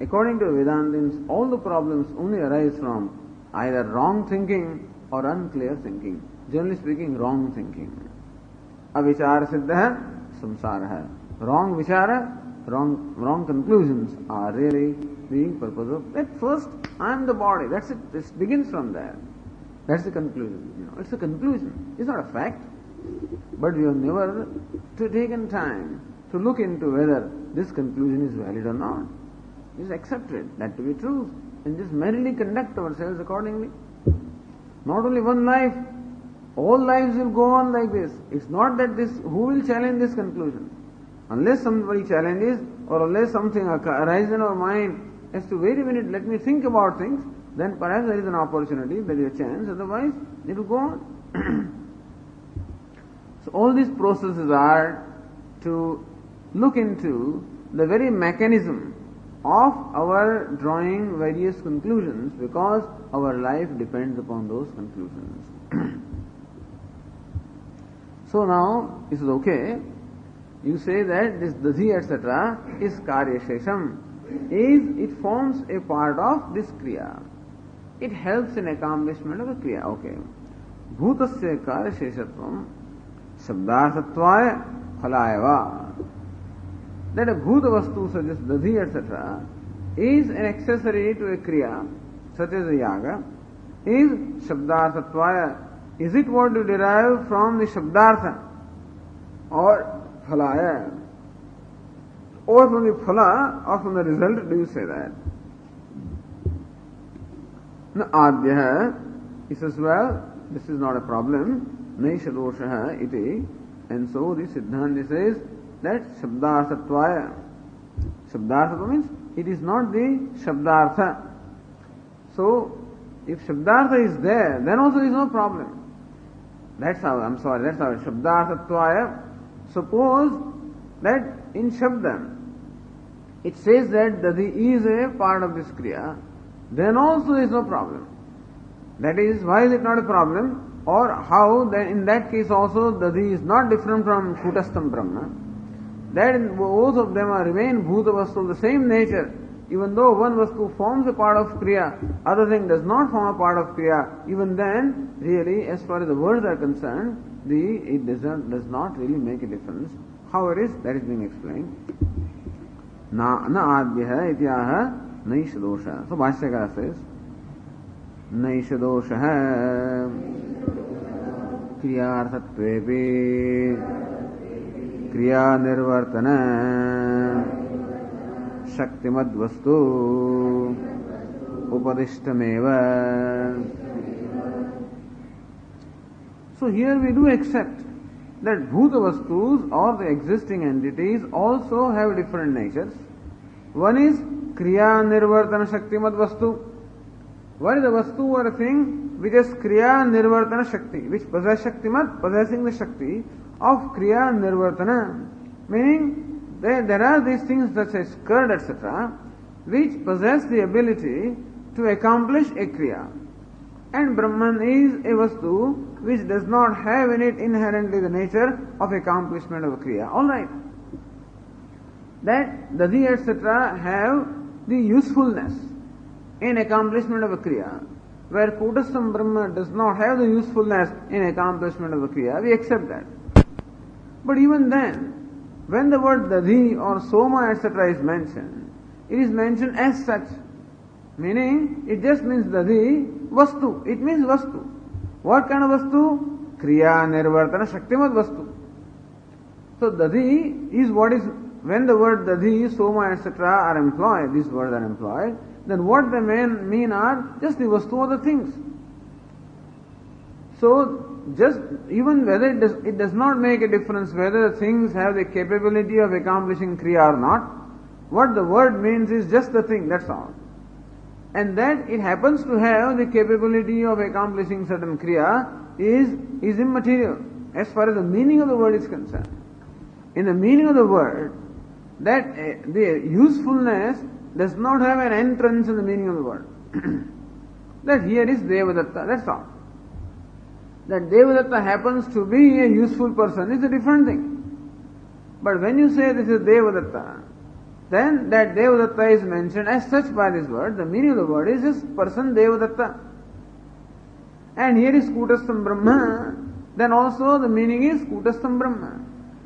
According to Vedantins, all the problems only arise from either wrong thinking or unclear thinking. Generally speaking, wrong thinking. Avichara siddha samsara. Wrong vichara, wrong conclusions are really the purpose of. At first, I am the body. That's it. This begins from there. That's the conclusion. It's a conclusion. It's not a fact. But we have never taken time to look into whether this conclusion is valid or not. Just accept it, that to be true, and just merely conduct ourselves accordingly. Not only one life, all lives will go on like this. It's not that who will challenge this conclusion? Unless somebody challenges, or unless something arises in our mind as to, wait a minute, let me think about things, then perhaps there is an opportunity, there is a chance, otherwise it will go on. So all these processes are to look into the very mechanism of our drawing various conclusions, because our life depends upon those conclusions. So now, is it okay? You say that this dasi etc. is karya shesham, it forms a part of this kriya. It helps in accomplishment of the kriya. Okay. Bhutasya karya sheshatvam shabdarthatvaya phalayava. That a bhuta vastu such as dasi etc. is an accessory to a kriya such as a yaga, is shabdarthatvaya. Is it what you derive from the shabdartha or phalaya, or from the phala or from the result do you say that? Na adhyah, he says, well, this is not a problem, naisha doshaha iti, and so the Siddhanta says that shabdarthatvaya. Shabdartha means it is not the shabdartha. So if shabdartha is there, then also there is no problem. That's how shabdarthatvaya. Suppose that in shabda it says that dadi is a part of this kriya, then also there is no problem. That is, why is it not a problem? Or how then in that case also dadi is not different from kutastham Brahma. That both of them remain bhuta vastu of the same nature. Even though one vastu forms a part of kriya, other thing does not form a part of kriya, even then, really, as far as the words are concerned, it does not really make a difference. How it is, that is being explained. Na adhyah ityaha naisha dosha. So Bhashyakara says, naisha dosha kriyarthatvepi kriya nirvartana shaktimad vastu upadishtameva. So here we do accept that bhuta vastus or the existing entities also have different natures. One is kriya nirvartana shaktimad vastu. One is a vastu or a thing which is kriya nirvartana shakti, which possesses shaktimad, possessing the shakti of kriya nirvartana. Meaning, there are these things such as curd, etc., which possess the ability to accomplish a kriya. And Brahman is a vastu which does not have in it inherently the nature of accomplishment of a kriya. Alright. That dadi etc. have the usefulness in accomplishment of a kriya, where kutastham Brahma does not have the usefulness in accomplishment of a kriya. We accept that. But even then, when the word dadi or soma etc. is mentioned, it is mentioned as such. Meaning, it just means dadi, vastu. It means vastu. What kind of vastu? Kriya nirvartana shaktimad vastu. So dadi is what is, when the word dadi, soma etc. are employed, these words are employed, then what they mean are just the vastu of the things. So, just even whether it does not make a difference whether the things have the capability of accomplishing kriya or not, what the word means is just the thing, that's all. And that it happens to have the capability of accomplishing certain kriya is immaterial as far as the meaning of the word is concerned. In the meaning of the word, that the usefulness does not have an entrance in the meaning of the word. That here is Devadatta, that's all. That Devadatta happens to be a useful person is a different thing. But when you say this is Devadatta, then that Devadatta is mentioned as such by this word. The meaning of the word is this person Devadatta. And here is Kutastham Brahma, then also the meaning is Kutastham Brahma.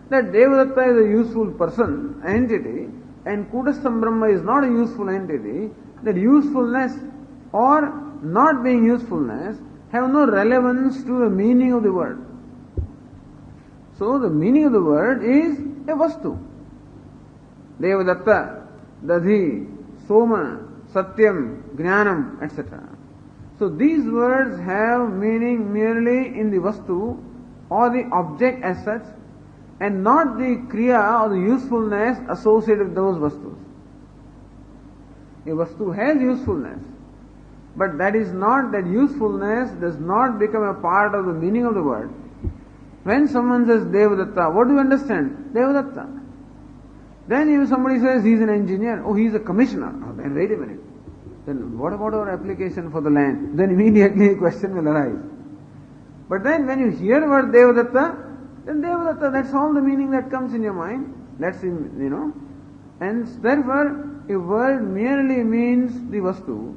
That Devadatta is a useful person, entity, and Kutastham Brahma is not a useful entity. That usefulness or not being usefulness have no relevance to the meaning of the word. So the meaning of the word is a vastu. Devadatta, Dadhi, Soma, Satyam, Jnanam, etc. So these words have meaning merely in the vastu or the object as such, and not the kriya or the usefulness associated with those vastus. A vastu has usefulness, but that usefulness does not become a part of the meaning of the word. When someone says Devadatta, what do you understand? Devadatta. Then if somebody says he is an engineer, oh he is a commissioner, oh, then wait a minute. Then what about our application for the land? Then immediately a question will arise. But then when you hear the word Devadatta, then Devadatta, that's all the meaning that comes in your mind. That's, and therefore a word merely means the vastu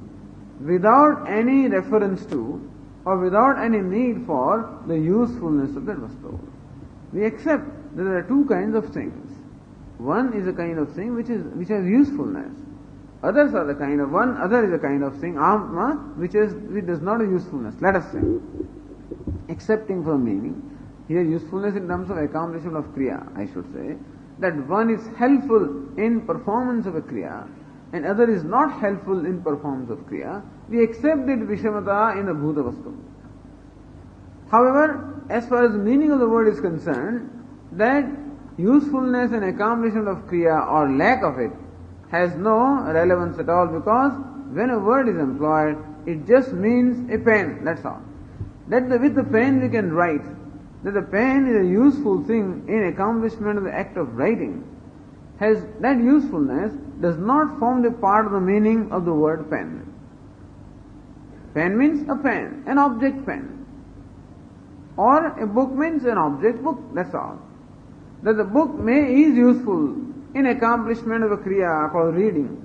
without any reference to or without any need for the usefulness of that vastu. We accept that there are two kinds of things. One is a kind of thing which has usefulness. Others are the kind of one, other is a kind of thing, Atma, which does not have usefulness. Let us say, accepting for meaning, here usefulness in terms of accomplishment of kriya, I should say, that one is helpful in performance of a kriya, and other is not helpful in performance of kriya. We accept it vishamata in the bhuta vastu. However, as far as the meaning of the word is concerned, that usefulness and accomplishment of kriya or lack of it has no relevance at all, because when a word is employed, it just means a pen, that's all. With the pen we can write. That the pen is a useful thing in accomplishment of the act of writing. That usefulness does not form the part of the meaning of the word pen. Pen means a pen, an object pen. Or a book means an object book, that's all. That the book is useful in accomplishment of a kriya called reading.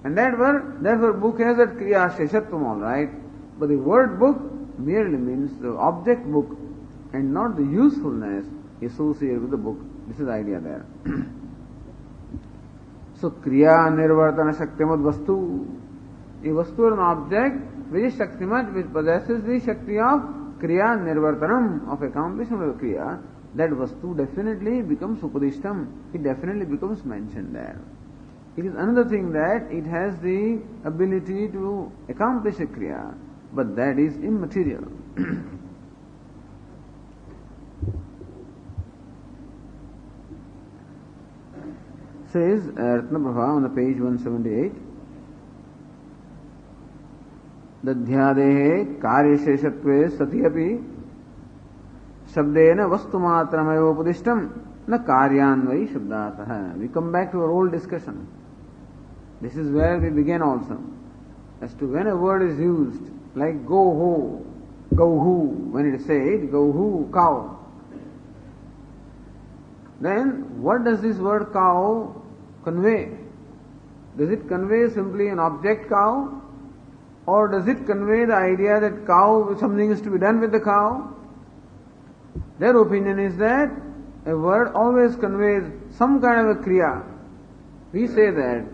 And therefore book has that kriya sheshatvam, all right. But the word book merely means the object book and not the usefulness associated with the book. This is the idea there. So kriya nirvartana shaktimad vastu. A vastu or an object which is shaktimat, which possesses the shakti of kriya nirvartanam, of accomplishment of kriya, that vastu definitely becomes upadishtam. It definitely becomes mentioned there. It is another thing that it has the ability to accomplish a kriya, but that is immaterial. Says Ratnaprabha on the page 178, Dadhyadehe karyasheshatve satyapi Shabdena vastumatramayo upadishtam na karyanvai shabdatah. We come back to our old discussion. This is where we began also. As to when a word is used, like go hu, when it is said, go hu, cow. Then what does this word cow convey? Does it convey simply an object cow? Or does it convey the idea that something is to be done with the cow? Their opinion is that a word always conveys some kind of a kriya. We say that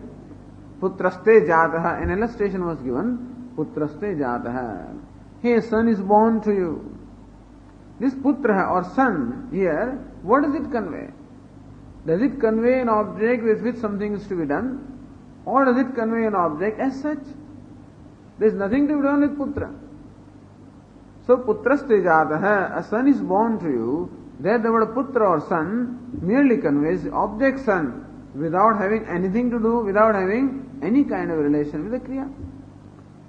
putraste jataha, an illustration was given, putraste jataha. Hey, son is born to you. This putra or son here, what does it convey? Does it convey an object with which something is to be done? Or does it convey an object as such? There is nothing to be done with putra. So putraste jataha, a son is born to you. There the word putra or son merely conveys the object son without having anything to do, without having any kind of relation with the kriya.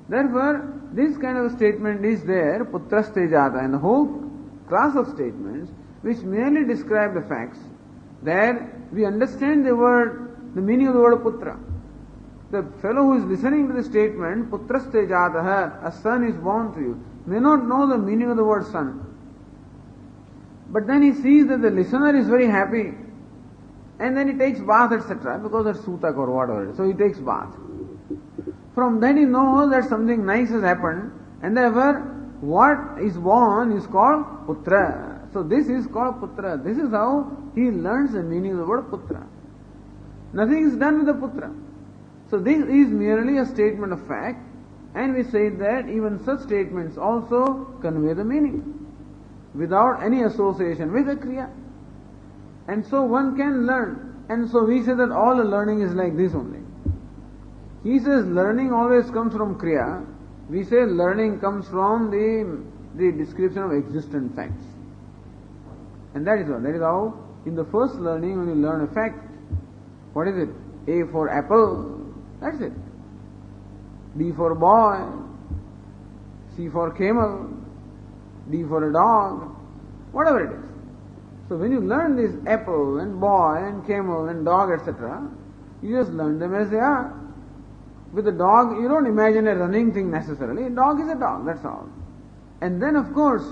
Therefore, this kind of a statement is there, putraste jata, and the whole class of statements which merely describe the facts There we understand the meaning of the word putra. The fellow who is listening to the statement, putraste jataha, a son is born to you, may not know the meaning of the word son. But then he sees that the listener is very happy, and then he takes bath, etc., because that's sutak or whatever. So he takes bath. From then he knows that something nice has happened, and therefore what is born is called putra. So this is called putra. This is how he learns the meaning of the word putra. Nothing is done with the putra. So this is merely a statement of fact, and we say that even such statements also convey the meaning without any association with the kriya. And so one can learn. And so we say that all the learning is like this only. He says learning always comes from kriya. We say learning comes from the description of existent facts. And that is all. That is how in the first learning when you learn a fact, what is it? A for apple, that's it. B for boy, C for camel, D for a dog, whatever it is. So when you learn this apple and boy and camel and dog, etc., you just learn them as they are. With a dog, you don't imagine a running thing necessarily. A dog is a dog, that's all. And then of course,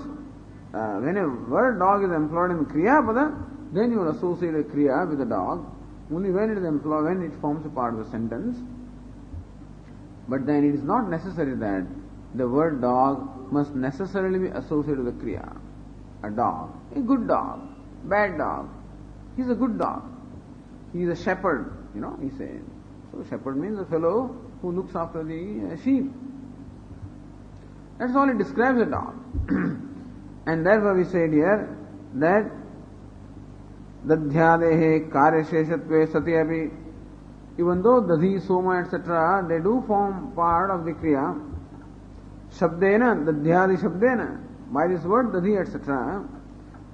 when a word dog is employed in Kriya Pada, then you will associate a Kriya with a dog, only when it is employed, when it forms a part of the sentence. But then it is not necessary that the word dog must necessarily be associated with a Kriya. A dog, a good dog, bad dog. He is a good dog. He is a shepherd, he says. So shepherd means a fellow who looks after the sheep. That's all it describes a dog. And therefore we said here that dadhyadehe karyasheshatve sati api, even though dadhi, soma, etc., they do form part of the kriya, shabdena, dadhyadi shabdena, by this word dadhi, etc.,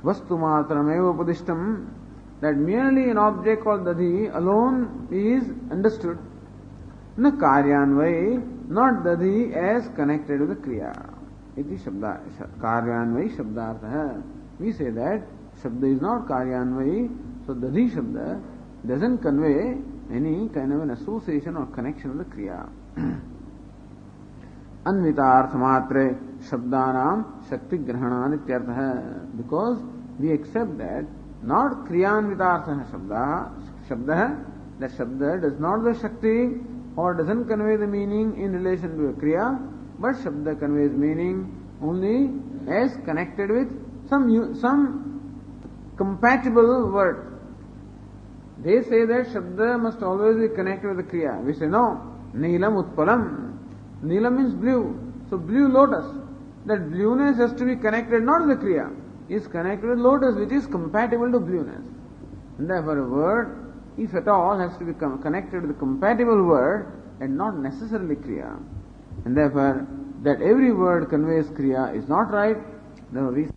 vastu matrameva upadishtam, that merely an object called dadhi alone is understood. Na karyanvai, not dadhi as connected with the kriya. Iti shabda, karyanvai shabdartha. We say that shabda is not karyanvai, so dadhi shabda doesn't convey any kind of an association or connection with the kriya. Anvitartha matre shabdanam shakti grahanam ityartha. Because we accept that not kriyanvitartha shabda, that shabda does not the shakti or doesn't convey the meaning in relation to a kriya, but shabda conveys meaning only as connected with some compatible word. They say that shabda must always be connected with the kriya. We say no. Neelam utpalam. Neelam means blue. So blue lotus. That blueness has to be connected not with the kriya. Is connected with lotus, which is compatible to blueness. And therefore a word, if at all, has to be connected with a compatible word and not necessarily kriya. And therefore that every word conveys kriya is not right. Therefore we